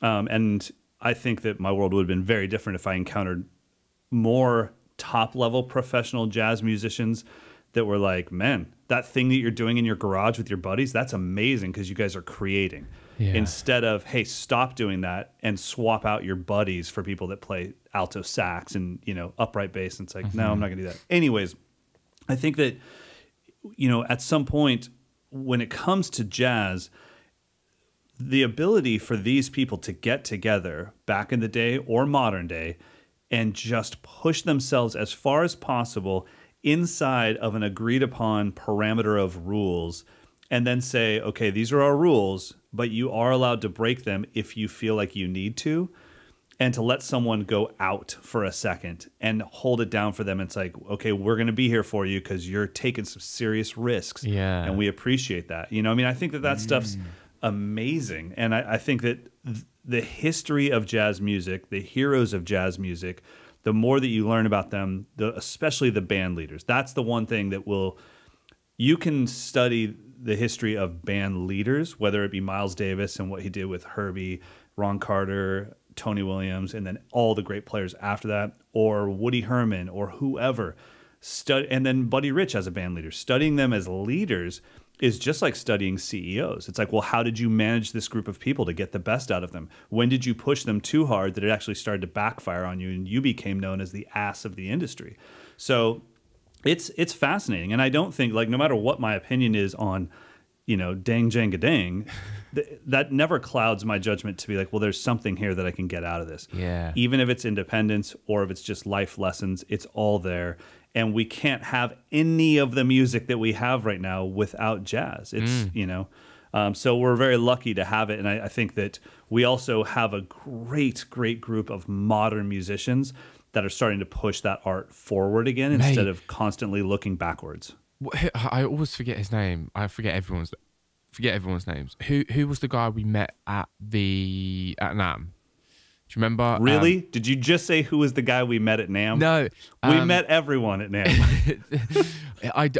And I think that my world would have been very different if I encountered more top-level professional jazz musicians that were like, man, that thing that you're doing in your garage with your buddies, that's amazing because you guys are creating. Yeah. Instead of, hey, stop doing that and swap out your buddies for people that play alto sax and, you know, upright bass. And it's like, no, I'm not going to do that. Anyways, I think that, you know, at some point when it comes to jazz, the ability for these people to get together back in the day or modern day and just push themselves as far as possible inside of an agreed upon parameter of rules, and then say, okay, these are our rules, but you are allowed to break them if you feel like you need to, and to let someone go out for a second and hold it down for them. It's like, okay, we're going to be here for you because you're taking some serious risks. Yeah. And we appreciate that. You know, I mean, I think that stuff's amazing. And I think that the history of jazz music, the heroes of jazz music, the more that you learn about them, especially the band leaders, that's the one thing that you can study the history of band leaders, whether it be Miles Davis and what he did with Herbie, Ron Carter, Tony Williams, and then all the great players after that, or Woody Herman or whoever, and then Buddy Rich as a band leader. Studying them as leaders is just like studying CEOs. It's like, well, how did you manage this group of people to get the best out of them? When did you push them too hard that it actually started to backfire on you and you became known as the ass of the industry? So it's fascinating. And I don't think, like, no matter what my opinion is on, you know, dang janga dang, that never clouds my judgment to be like, well, there's something here that I can get out of this. Yeah. Even if it's independence or if it's just life lessons, it's all there. And we can't have any of the music that we have right now without jazz. It's, you know, so we're very lucky to have it. And I think that we also have a great group of modern musicians that are starting to push that art forward again instead of constantly looking backwards. I always forget his name. I forget everyone's names. Who was the guy we met at NAMM? Do you remember? Really? Did you just say who was the guy we met at NAMM? No. We met everyone at NAMM.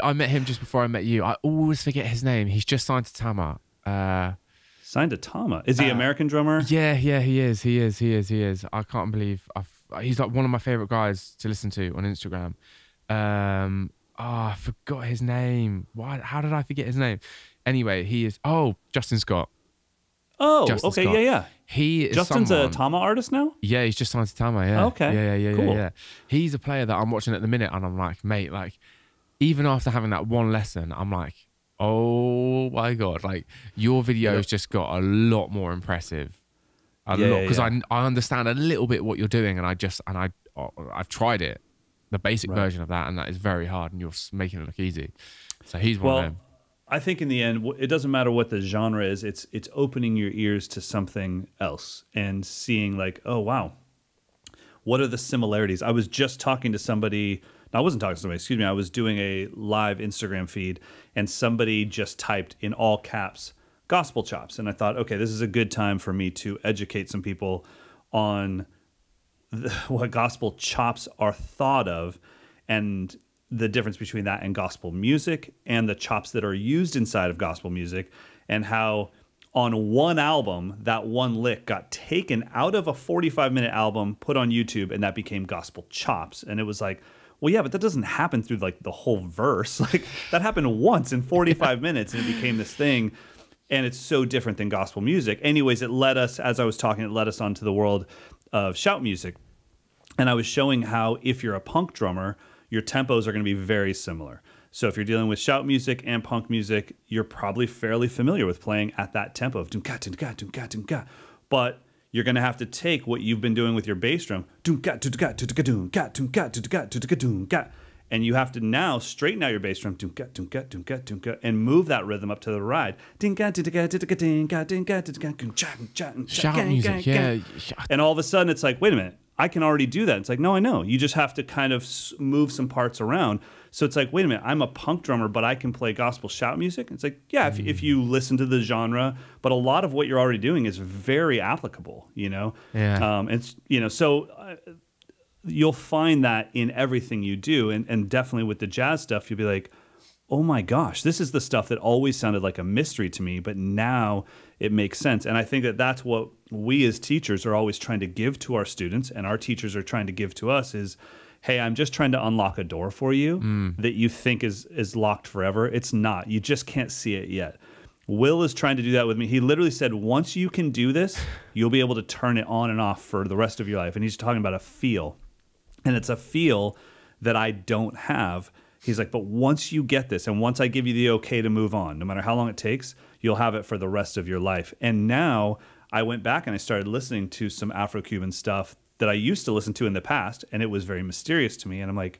I met him just before I met you. I always forget his name. He's just signed to Tama. Signed to Tama? Is he an American drummer? Yeah, he is. He is. I can't believe he's like one of my favorite guys to listen to on Instagram. I forgot his name. Why? How did I forget his name? Anyway, he is. Oh, Justin Scott. Oh, Justin Scott. Yeah. He is Justin's a Tama artist now? Yeah, he's just signed to Tama, yeah. Okay. Yeah. Cool. Yeah. He's a player that I'm watching at the minute, and I'm like, mate, like, even after having that one lesson, I'm like, oh my God, like, your video's just got a lot more impressive. A lot, because I understand a little bit what you're doing, and I've tried it, the basic version of that, and that is very hard, and you're making it look easy. So he's one of them. I think in the end, it doesn't matter what the genre is. It's opening your ears to something else and seeing like, oh, wow, what are the similarities? I was just talking to somebody. No, I wasn't talking to somebody. Excuse me. I was doing a live Instagram feed, and somebody just typed in all caps, gospel chops. And I thought, okay, this is a good time for me to educate some people on what gospel chops are thought of, and the difference between that and gospel music, and the chops that are used inside of gospel music, and how on one album, that one lick got taken out of a 45-minute album, put on YouTube, and that became gospel chops. And it was like, well, yeah, but that doesn't happen through like the whole verse. Like that happened once in 45 minutes and it became this thing. And it's so different than gospel music. Anyways, it led us, as I was talking, it led us onto the world of shout music. And I was showing how if you're a punk drummer, your tempos are going to be very similar. So if you're dealing with shout music and punk music, you're probably fairly familiar with playing at that tempo of dun-ka, dun-ka, dun-ka, dun-ka. But you're going to have to take what you've been doing with your bass drum, dun-ka, dun-ka, dun-ka, dun-ka, dun-ka, dun-ka, dun-ka, dun-ka, and you have to now straighten out your bass drum, dun-ka, dun-ka, dun-ka, dun-ka, and move that rhythm up to the ride. Dun-ka, dun-ka, dun-ka, dun-ka, dun-ka, dun-ka, dun-ka. Shout music, yeah. And all of a sudden, it's like, wait a minute, I can already do that. It's like, no, I know. You just have to kind of move some parts around. So it's like, wait a minute, I'm a punk drummer, but I can play gospel shout music. It's like, yeah, if you listen to the genre, but a lot of what you're already doing is very applicable, you know? Yeah. It's, you know, so you'll find that in everything you do. And definitely with the jazz stuff, you'll be like, oh my gosh, this is the stuff that always sounded like a mystery to me, but now it makes sense. And I think that that's what we as teachers are always trying to give to our students, and our teachers are trying to give to us is, hey, I'm just trying to unlock a door for you that you think is locked forever. It's not. You just can't see it yet. Will is trying to do that with me. He literally said, once you can do this, you'll be able to turn it on and off for the rest of your life. And he's talking about a feel. And it's a feel that I don't have. He's like, but once you get this, and once I give you the okay to move on, no matter how long it takes, you'll have it for the rest of your life. And now I went back and I started listening to some Afro-Cuban stuff that I used to listen to in the past, and it was very mysterious to me. And I'm like,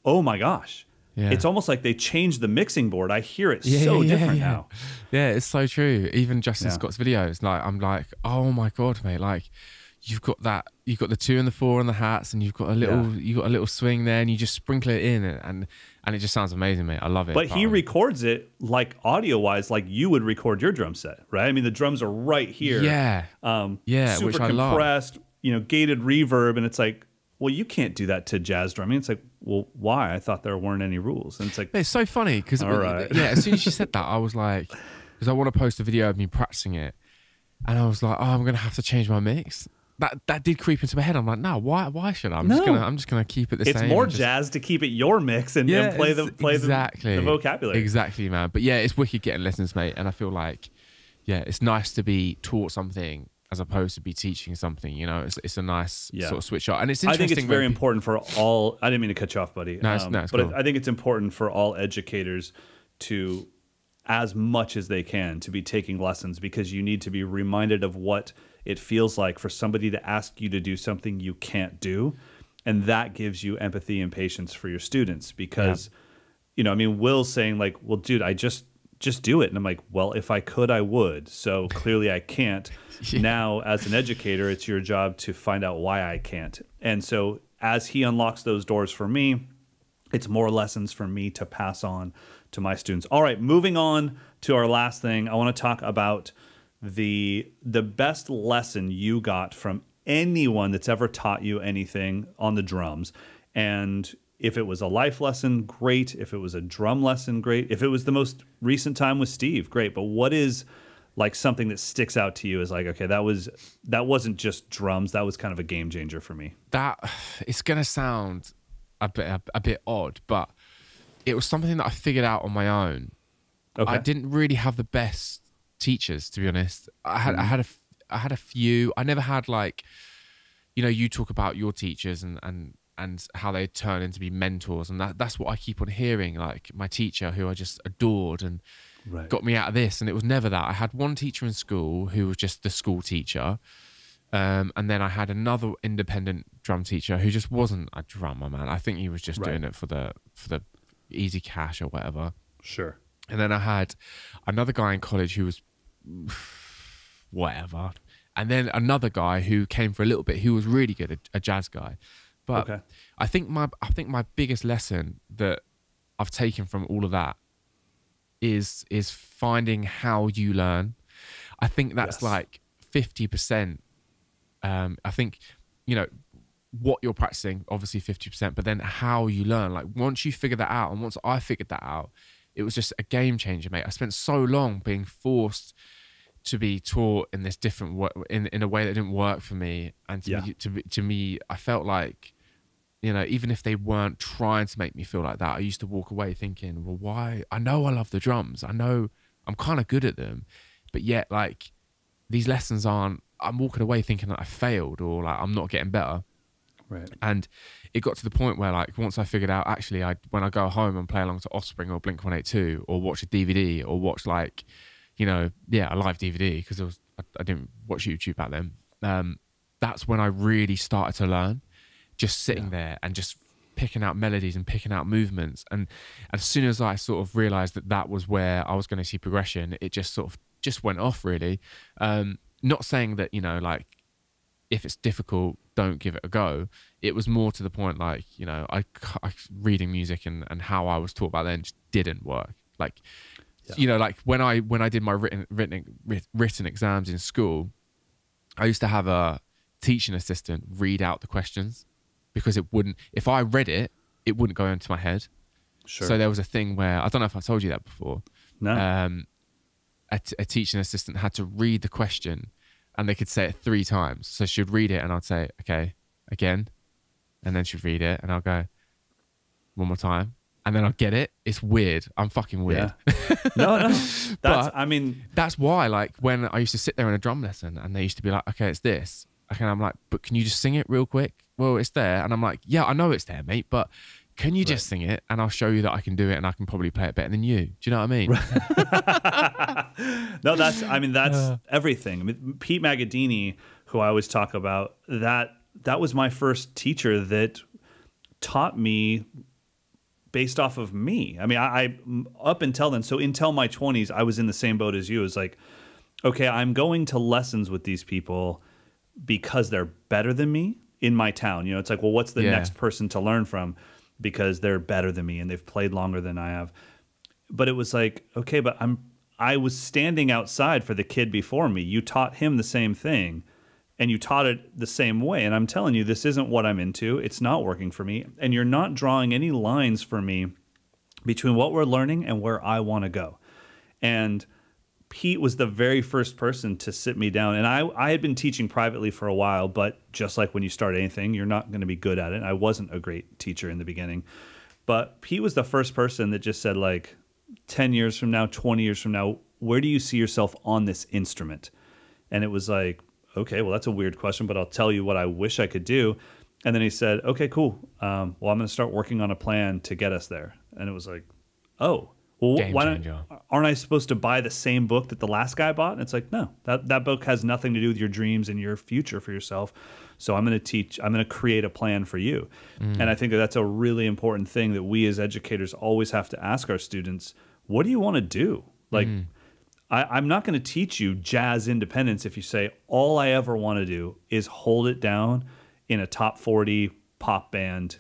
oh my gosh. Yeah. It's almost like they changed the mixing board. I hear it so different now. Yeah, it's so true. Even Justin Scott's videos, like I'm like, oh my God, mate, like you've got the 2 and the 4 and the hats, and you've got a little swing there, and you just sprinkle it in, and it just sounds amazing, mate. I love it. But he records it like audio wise, like you would record your drum set, right? I mean, the drums are right here. Yeah. Super which I compressed, love. You know, gated reverb, and it's like, well, you can't do that to jazz drumming. It's like, well, why? I thought there weren't any rules. And it's like, it's so funny because as soon as you said that, I was like, because I want to post a video of me practicing it, and I was like, oh, I'm gonna have to change my mix. That did creep into my head. I'm like, no, why should I? I'm just gonna keep it the same. It's more jazz to keep it your mix and play the vocabulary. Exactly, man. But yeah, it's wicked getting lessons, mate. And I feel like, yeah, it's nice to be taught something as opposed to be teaching something. You know, it's a nice sort of switch up. And it's interesting. I think it's very important for all. I didn't mean to cut you off, buddy. No, it's but cool. I think it's important for all educators to, as much as they can, to be taking lessons, because you need to be reminded of what it feels like for somebody to ask you to do something you can't do. And that gives you empathy and patience for your students, because, you know, I mean, Will's saying like, well, dude, I just do it. And I'm like, well, if I could, I would. So clearly I can't. Now, as an educator, it's your job to find out why I can't. And so as he unlocks those doors for me, it's more lessons for me to pass on to my students. All right, moving on to our last thing. I want to talk about the best lesson you got from anyone that's ever taught you anything on the drums. And if it was a life lesson, great. If it was a drum lesson, great. If it was the most recent time with Steve, great. But what is like something that sticks out to you as like, okay, that wasn't just drums, that was kind of a game changer for me? That it's gonna sound a bit odd, but it was something that I figured out on my own. Okay. I didn't really have the best teachers, to be honest. I had a few. I never had, like, you know, you talk about your teachers and how they turn into be mentors, and that's what I keep on hearing. Like my teacher, who I just adored and got me out of this, and it was never that. I had one teacher in school who was just the school teacher, and then I had another independent drum teacher who just wasn't a drummer, man. I think he was just doing it for the easy cash or whatever. Sure. And then I had another guy in college who was whatever. And then another guy who came for a little bit, who was really good, a jazz guy. But I think my biggest lesson that I've taken from all of that is finding how you learn. I think that's like 50%. I think, you know, what you're practicing, obviously 50%, but then how you learn. Like once you figure that out, and once I figured that out, it was just a game changer, mate. I spent so long being forced to be taught in this different way, in a way that didn't work for me. And to me, I felt like, you know, even if they weren't trying to make me feel like that, I used to walk away thinking, well, why? I know I love the drums. I know I'm kind of good at them, but yet like these lessons aren't, I'm walking away thinking that I failed or like I'm not getting better. Right. And it got to the point where like once I figured out actually when I go home and play along to Offspring or Blink-182 or watch a DVD or watch like, you know, a live DVD, because I didn't watch YouTube back then. That's when I really started to learn, just sitting there and just picking out melodies and picking out movements. And as soon as I sort of realized that that was where I was going to see progression, it just sort of just went off really. Not saying that, you know, like if it's difficult, don't give it a go. It was more to the point like, you know, I reading music and how I was taught back then just didn't work. Like, you know, like when I did my written exams in school, I used to have a teaching assistant read out the questions because it wouldn't, if I read it, it wouldn't go into my head. Sure. So there was a thing where, I don't know if I told you that before. No. A teaching assistant had to read the question and they could say it 3 times. So she'd read it and I'd say, okay, again. And then she'd read it and I'll go, one more time. And then I'll get it. It's weird. I'm fucking weird. Yeah. No. That's why, like, when I used to sit there in a drum lesson and they used to be like, okay, it's this. Okay, I'm like, but can you just sing it real quick? Well, it's there. And I'm like, yeah, I know it's there, mate, but can you just sing it and I'll show you that I can do it and I can probably play it better than you. Do you know what I mean? No, that's everything. I mean, Pete Magadini, who I always talk about, that was my first teacher that taught me based off of me. I mean, I up until then, so until my 20s, I was in the same boat as you. It was like, okay, I'm going to lessons with these people because they're better than me in my town. You know, it's like, well, what's the next person to learn from? Because they're better than me and they've played longer than I have. But it was like, okay, but I was standing outside for the kid before me. You taught him the same thing and you taught it the same way. And I'm telling you, this isn't what I'm into. It's not working for me. And you're not drawing any lines for me between what we're learning and where I want to go. And Pete was the very first person to sit me down. And I had been teaching privately for a while, but just like when you start anything, you're not going to be good at it. I wasn't a great teacher in the beginning. But Pete was the first person that just said, like, 10 years from now, 20 years from now, where do you see yourself on this instrument? And it was like, okay, well, that's a weird question, but I'll tell you what I wish I could do. And then he said, okay, cool. Well, I'm going to start working on a plan to get us there. And it was like, oh. Well, aren't I supposed to buy the same book that the last guy bought? And it's like, no, that book has nothing to do with your dreams and your future for yourself. So I'm going to create a plan for you. And I think that's a really important thing that we as educators always have to ask our students, what do you want to do? Like, I'm not going to teach you jazz independence if you say, all I ever want to do is hold it down in a top 40 pop band.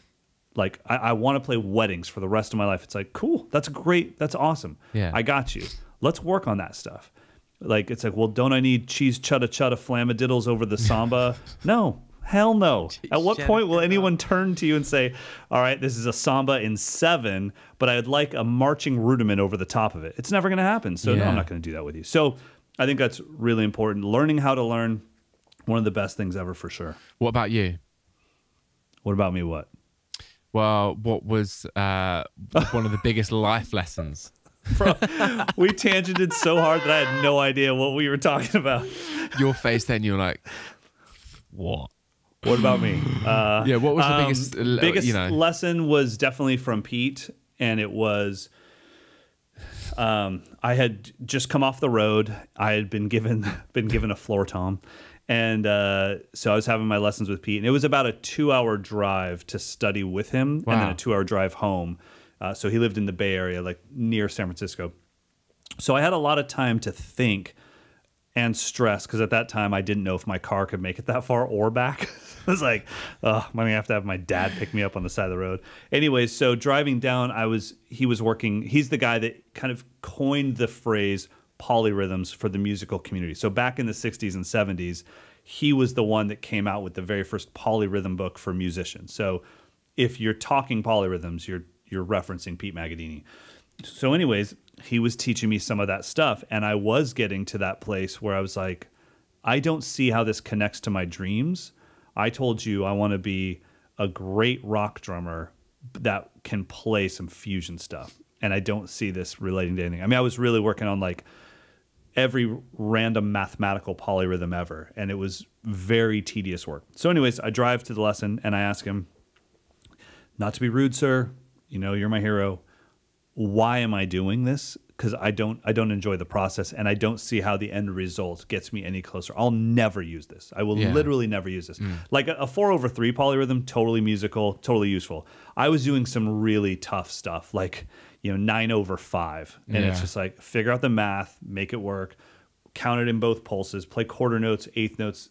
Like, I want to play weddings for the rest of my life. It's like, cool. That's great. That's awesome. Yeah. I got you. Let's work on that stuff. Like, it's like, well, don't I need cheese chutta chutta flamadiddles over the samba? No. Hell no. At what point will anyone turn to you and say, all right, this is a samba in 7, but I'd like a marching rudiment over the top of it? It's never going to happen. So no, I'm not going to do that with you. So I think that's really important. Learning how to learn, one of the best things ever for sure. What about you? What about me? What? Well, what was one of the biggest life lessons? Bro, we tangented so hard that I had no idea what we were talking about. Your face then, you're like, what? What about me? What was the biggest lesson was definitely from Pete, and it was I had just come off the road. I had been given a floor tom. And so I was having my lessons with Pete, and it was about a 2-hour drive to study with him, and then a 2-hour drive home. So he lived in the Bay Area, like near San Francisco. So I had a lot of time to think and stress, because at that time I didn't know if my car could make it that far or back. I was like, I'm going to have my dad pick me up on the side of the road. Anyways, so driving down, he was working. He's the guy that kind of coined the phrase polyrhythms for the musical community. So back in the 60s and 70s, he was the one that came out with the very first polyrhythm book for musicians. So if you're talking polyrhythms, you're referencing Pete Magadini. So anyways, he was teaching me some of that stuff. And I was getting to that place where I was like, I don't see how this connects to my dreams. I told you I want to be a great rock drummer that can play some fusion stuff. And I don't see this relating to anything. I mean, I was really working on like every random mathematical polyrhythm ever. And it was very tedious work. So anyways, I drive to the lesson and I ask him, not to be rude, sir, you know, you're my hero. Why am I doing this? Because I don't enjoy the process, and I don't see how the end result gets me any closer. I'll never use this. I will literally never use this. Like a 4/3 polyrhythm, totally musical, totally useful. I was doing some really tough stuff, like 9/5, and it's just like figure out the math, make it work, count it in both pulses, play quarter notes, eighth notes,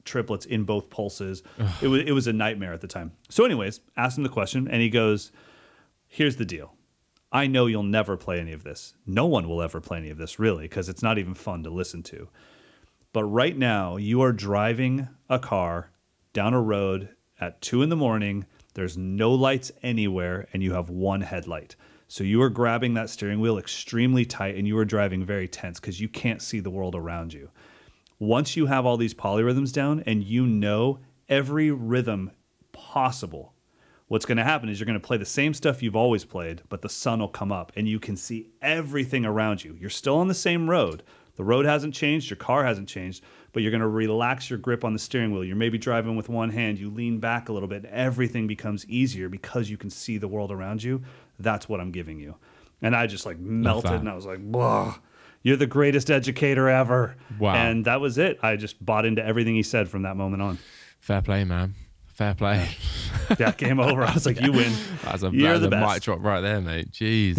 triplets in both pulses. It was a nightmare at the time. So, anyways, asked him the question, and he goes, "Here's the deal. I know you'll never play any of this. No one will ever play any of this, really, because it's not even fun to listen to. But right now, you are driving a car down a road at 2 a.m. There's no lights anywhere, and you have one headlight. So you are grabbing that steering wheel extremely tight, and you are driving very tense because you can't see the world around you. Once you have all these polyrhythms down and you know every rhythm possible, what's going to happen is you're going to play the same stuff you've always played, but the sun will come up and you can see everything around you. You're still on the same road. The road hasn't changed. Your car hasn't changed, but you're going to relax your grip on the steering wheel. You're maybe driving with one hand. You lean back a little bit. Everything becomes easier because you can see the world around you. That's what I'm giving you." And I just like melted and I was like, whoa, you're the greatest educator ever. Wow. And that was it. I just bought into everything he said from that moment on. Fair play, man. Fair play. Yeah, game over. I was like, you win. That's a You're the best. mic drop right there, mate. Jeez.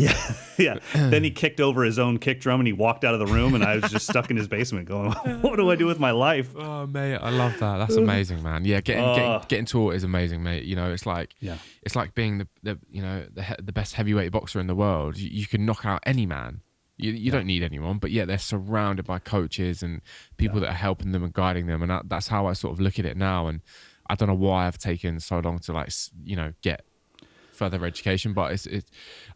Yeah. Then he kicked over his own kick drum and he walked out of the room and I was just stuck in his basement going, what do I do with my life? Oh, mate, I love that. That's amazing, man. Yeah, getting taught is amazing, mate. You know, it's like being the best heavyweight boxer in the world. You can knock out any man. You don't need anyone, but yeah, they're surrounded by coaches and people that are helping them and guiding them, and that's how I sort of look at it now. And I don't know why I've taken so long to get further education, but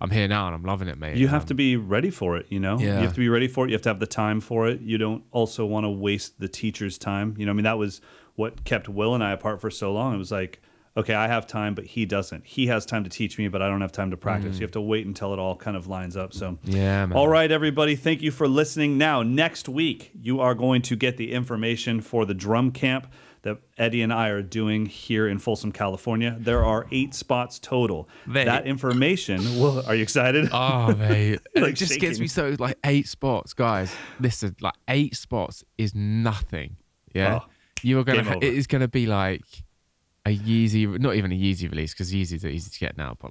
I'm here now and I'm loving it, mate. You have to be ready for it, you know? Yeah. You have to be ready for it. You have to have the time for it. You don't also want to waste the teacher's time. You know, I mean, that was what kept Will and I apart for so long. It was like, okay, I have time, but he doesn't. He has time to teach me, but I don't have time to practice. You have to wait until it all kind of lines up. So, yeah, man. All right, everybody. Thank you for listening. Now, next week, you are going to get the information for the drum camp that Eddy and I are doing here in Folsom, California. There are 8 spots total. Mate. That information, are you excited? Oh, mate. Like It just shaking. gets me so, 8 spots, guys. Listen, 8 spots is nothing. Yeah? Oh, You are going game to, over. it is going to be like a Yeezy, not even a Yeezy release, because Yeezys are easy to get now, but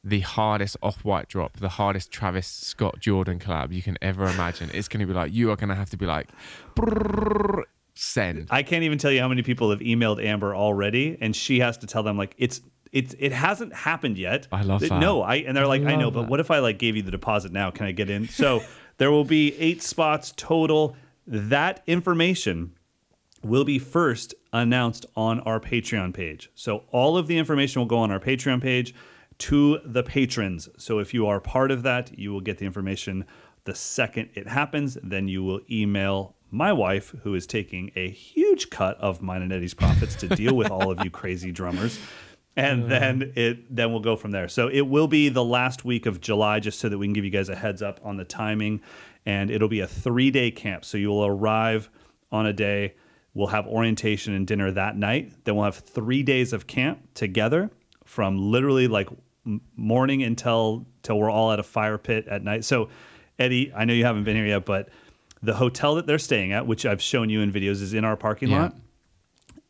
the hardest Off-White drop, the hardest Travis Scott Jordan collab you can ever imagine. It's going to be you are going to have to be brrr, send. I can't even tell you how many people have emailed Amber already, and she has to tell them it hasn't happened yet. I love that. No, and they're like, I know, but that. what if I gave you the deposit now? Can I get in? So there will be 8 spots total. That information will be first announced on our Patreon page. So all of the information will go on our Patreon page to the patrons. So if you are part of that, you will get the information the second it happens. Then you will email my wife, who is taking a huge cut of mine and Eddy's profits to deal with all of you crazy drummers. And then we'll go from there. So it will be the last week of July, just so that we can give you guys a heads up on the timing. And it'll be a 3-day camp. So you will arrive on a day. We'll have orientation and dinner that night. Then we'll have 3 days of camp together from literally morning until we're all at a fire pit at night. So, Eddy, I know you haven't been here yet, but the hotel that they're staying at, which I've shown you in videos, is in our parking lot.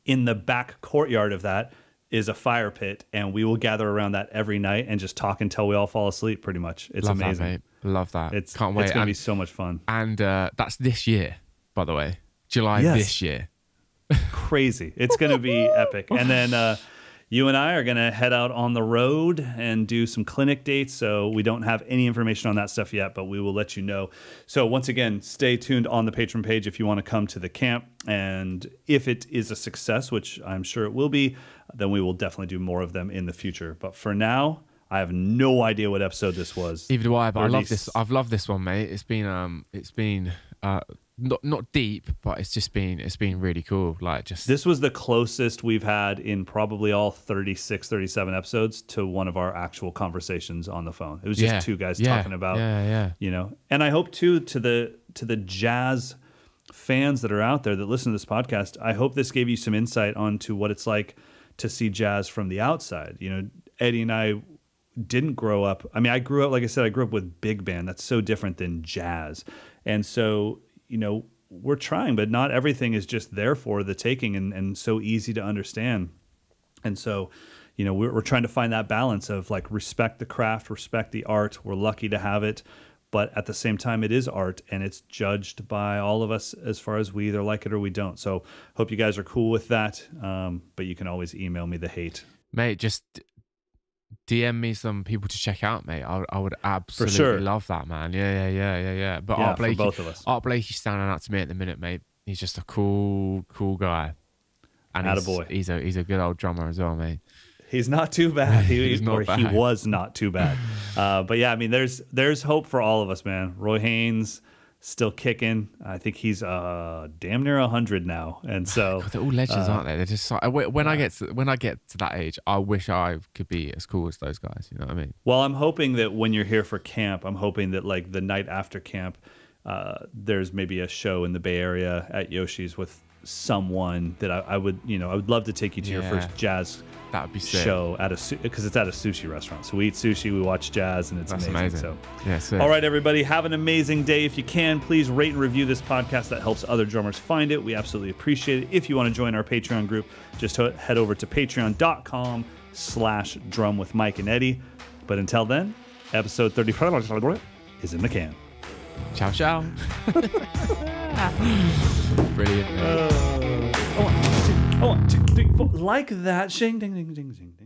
In the back courtyard of that is a fire pit, and we will gather around that every night and just talk until we all fall asleep, pretty much. It's Love amazing. that, mate. Love that. Can't wait. It's going to be so much fun. And that's this year, by the way. July this year. Crazy. It's going to be epic. And then you and I are going to head out on the road and do some clinic dates. So we don't have any information on that stuff yet, but we will let you know. So once again, stay tuned on the Patreon page if you want to come to the camp. And if it is a success, which I'm sure it will be, then we will definitely do more of them in the future. But for now, I have no idea what episode this was. Either do I, but I love this. I've loved this one, mate. It's been not deep, but it's been really cool. Like, just this was the closest we've had in probably all 36, 37 episodes to one of our actual conversations on the phone. It was just two guys talking about, you know. And I hope too, to the jazz fans that are out there that listen to this podcast, I hope this gave you some insight onto what it's like to see jazz from the outside. You know, Eddie and I didn't grow up. I mean, I grew up, like I said, I grew up with big band. That's so different than jazz. And so, you know, we're trying, but not everything is just there for the taking and so easy to understand. And so, you know, we're trying to find that balance of like respect the craft, respect the art. We're lucky to have it, but at the same time, it is art and it's judged by all of us as far as we either like it or we don't. So hope you guys are cool with that. But you can always email me the hate. Mate, just DM me some people to check out, mate. I would absolutely love that, man. Yeah. But Art Blakey, for both of us. Art Blakey's standing out to me at the minute, mate. He's just a cool guy. And he's a good old drummer as well, mate. He's not too bad. He was not too bad. But yeah, I mean, there's hope for all of us, man. Roy Haynes still kicking. I think he's damn near 100 now, and so God, they're all legends, aren't they? They're just so, when I get to that age, I wish I could be as cool as those guys. You know what I mean? Well, I'm hoping that when you're here for camp, I'm hoping that like the night after camp, there's maybe a show in the Bay Area at Yoshi's with someone that I would love to take you to your first jazz that would be sick. Show at because it's at a sushi restaurant. So we eat sushi, we watch jazz, and it's amazing. So yeah, all right, everybody, have an amazing day. If you can, please rate and review this podcast. That helps other drummers find it. We absolutely appreciate it. If you want to join our Patreon group, just head over to patreon.com/drum with Mike and Eddie. But until then, episode 35 is in the can. Ciao, ciao. Brilliant. One, two, three, four. Like that. Shing, ding, ding, ding, ding.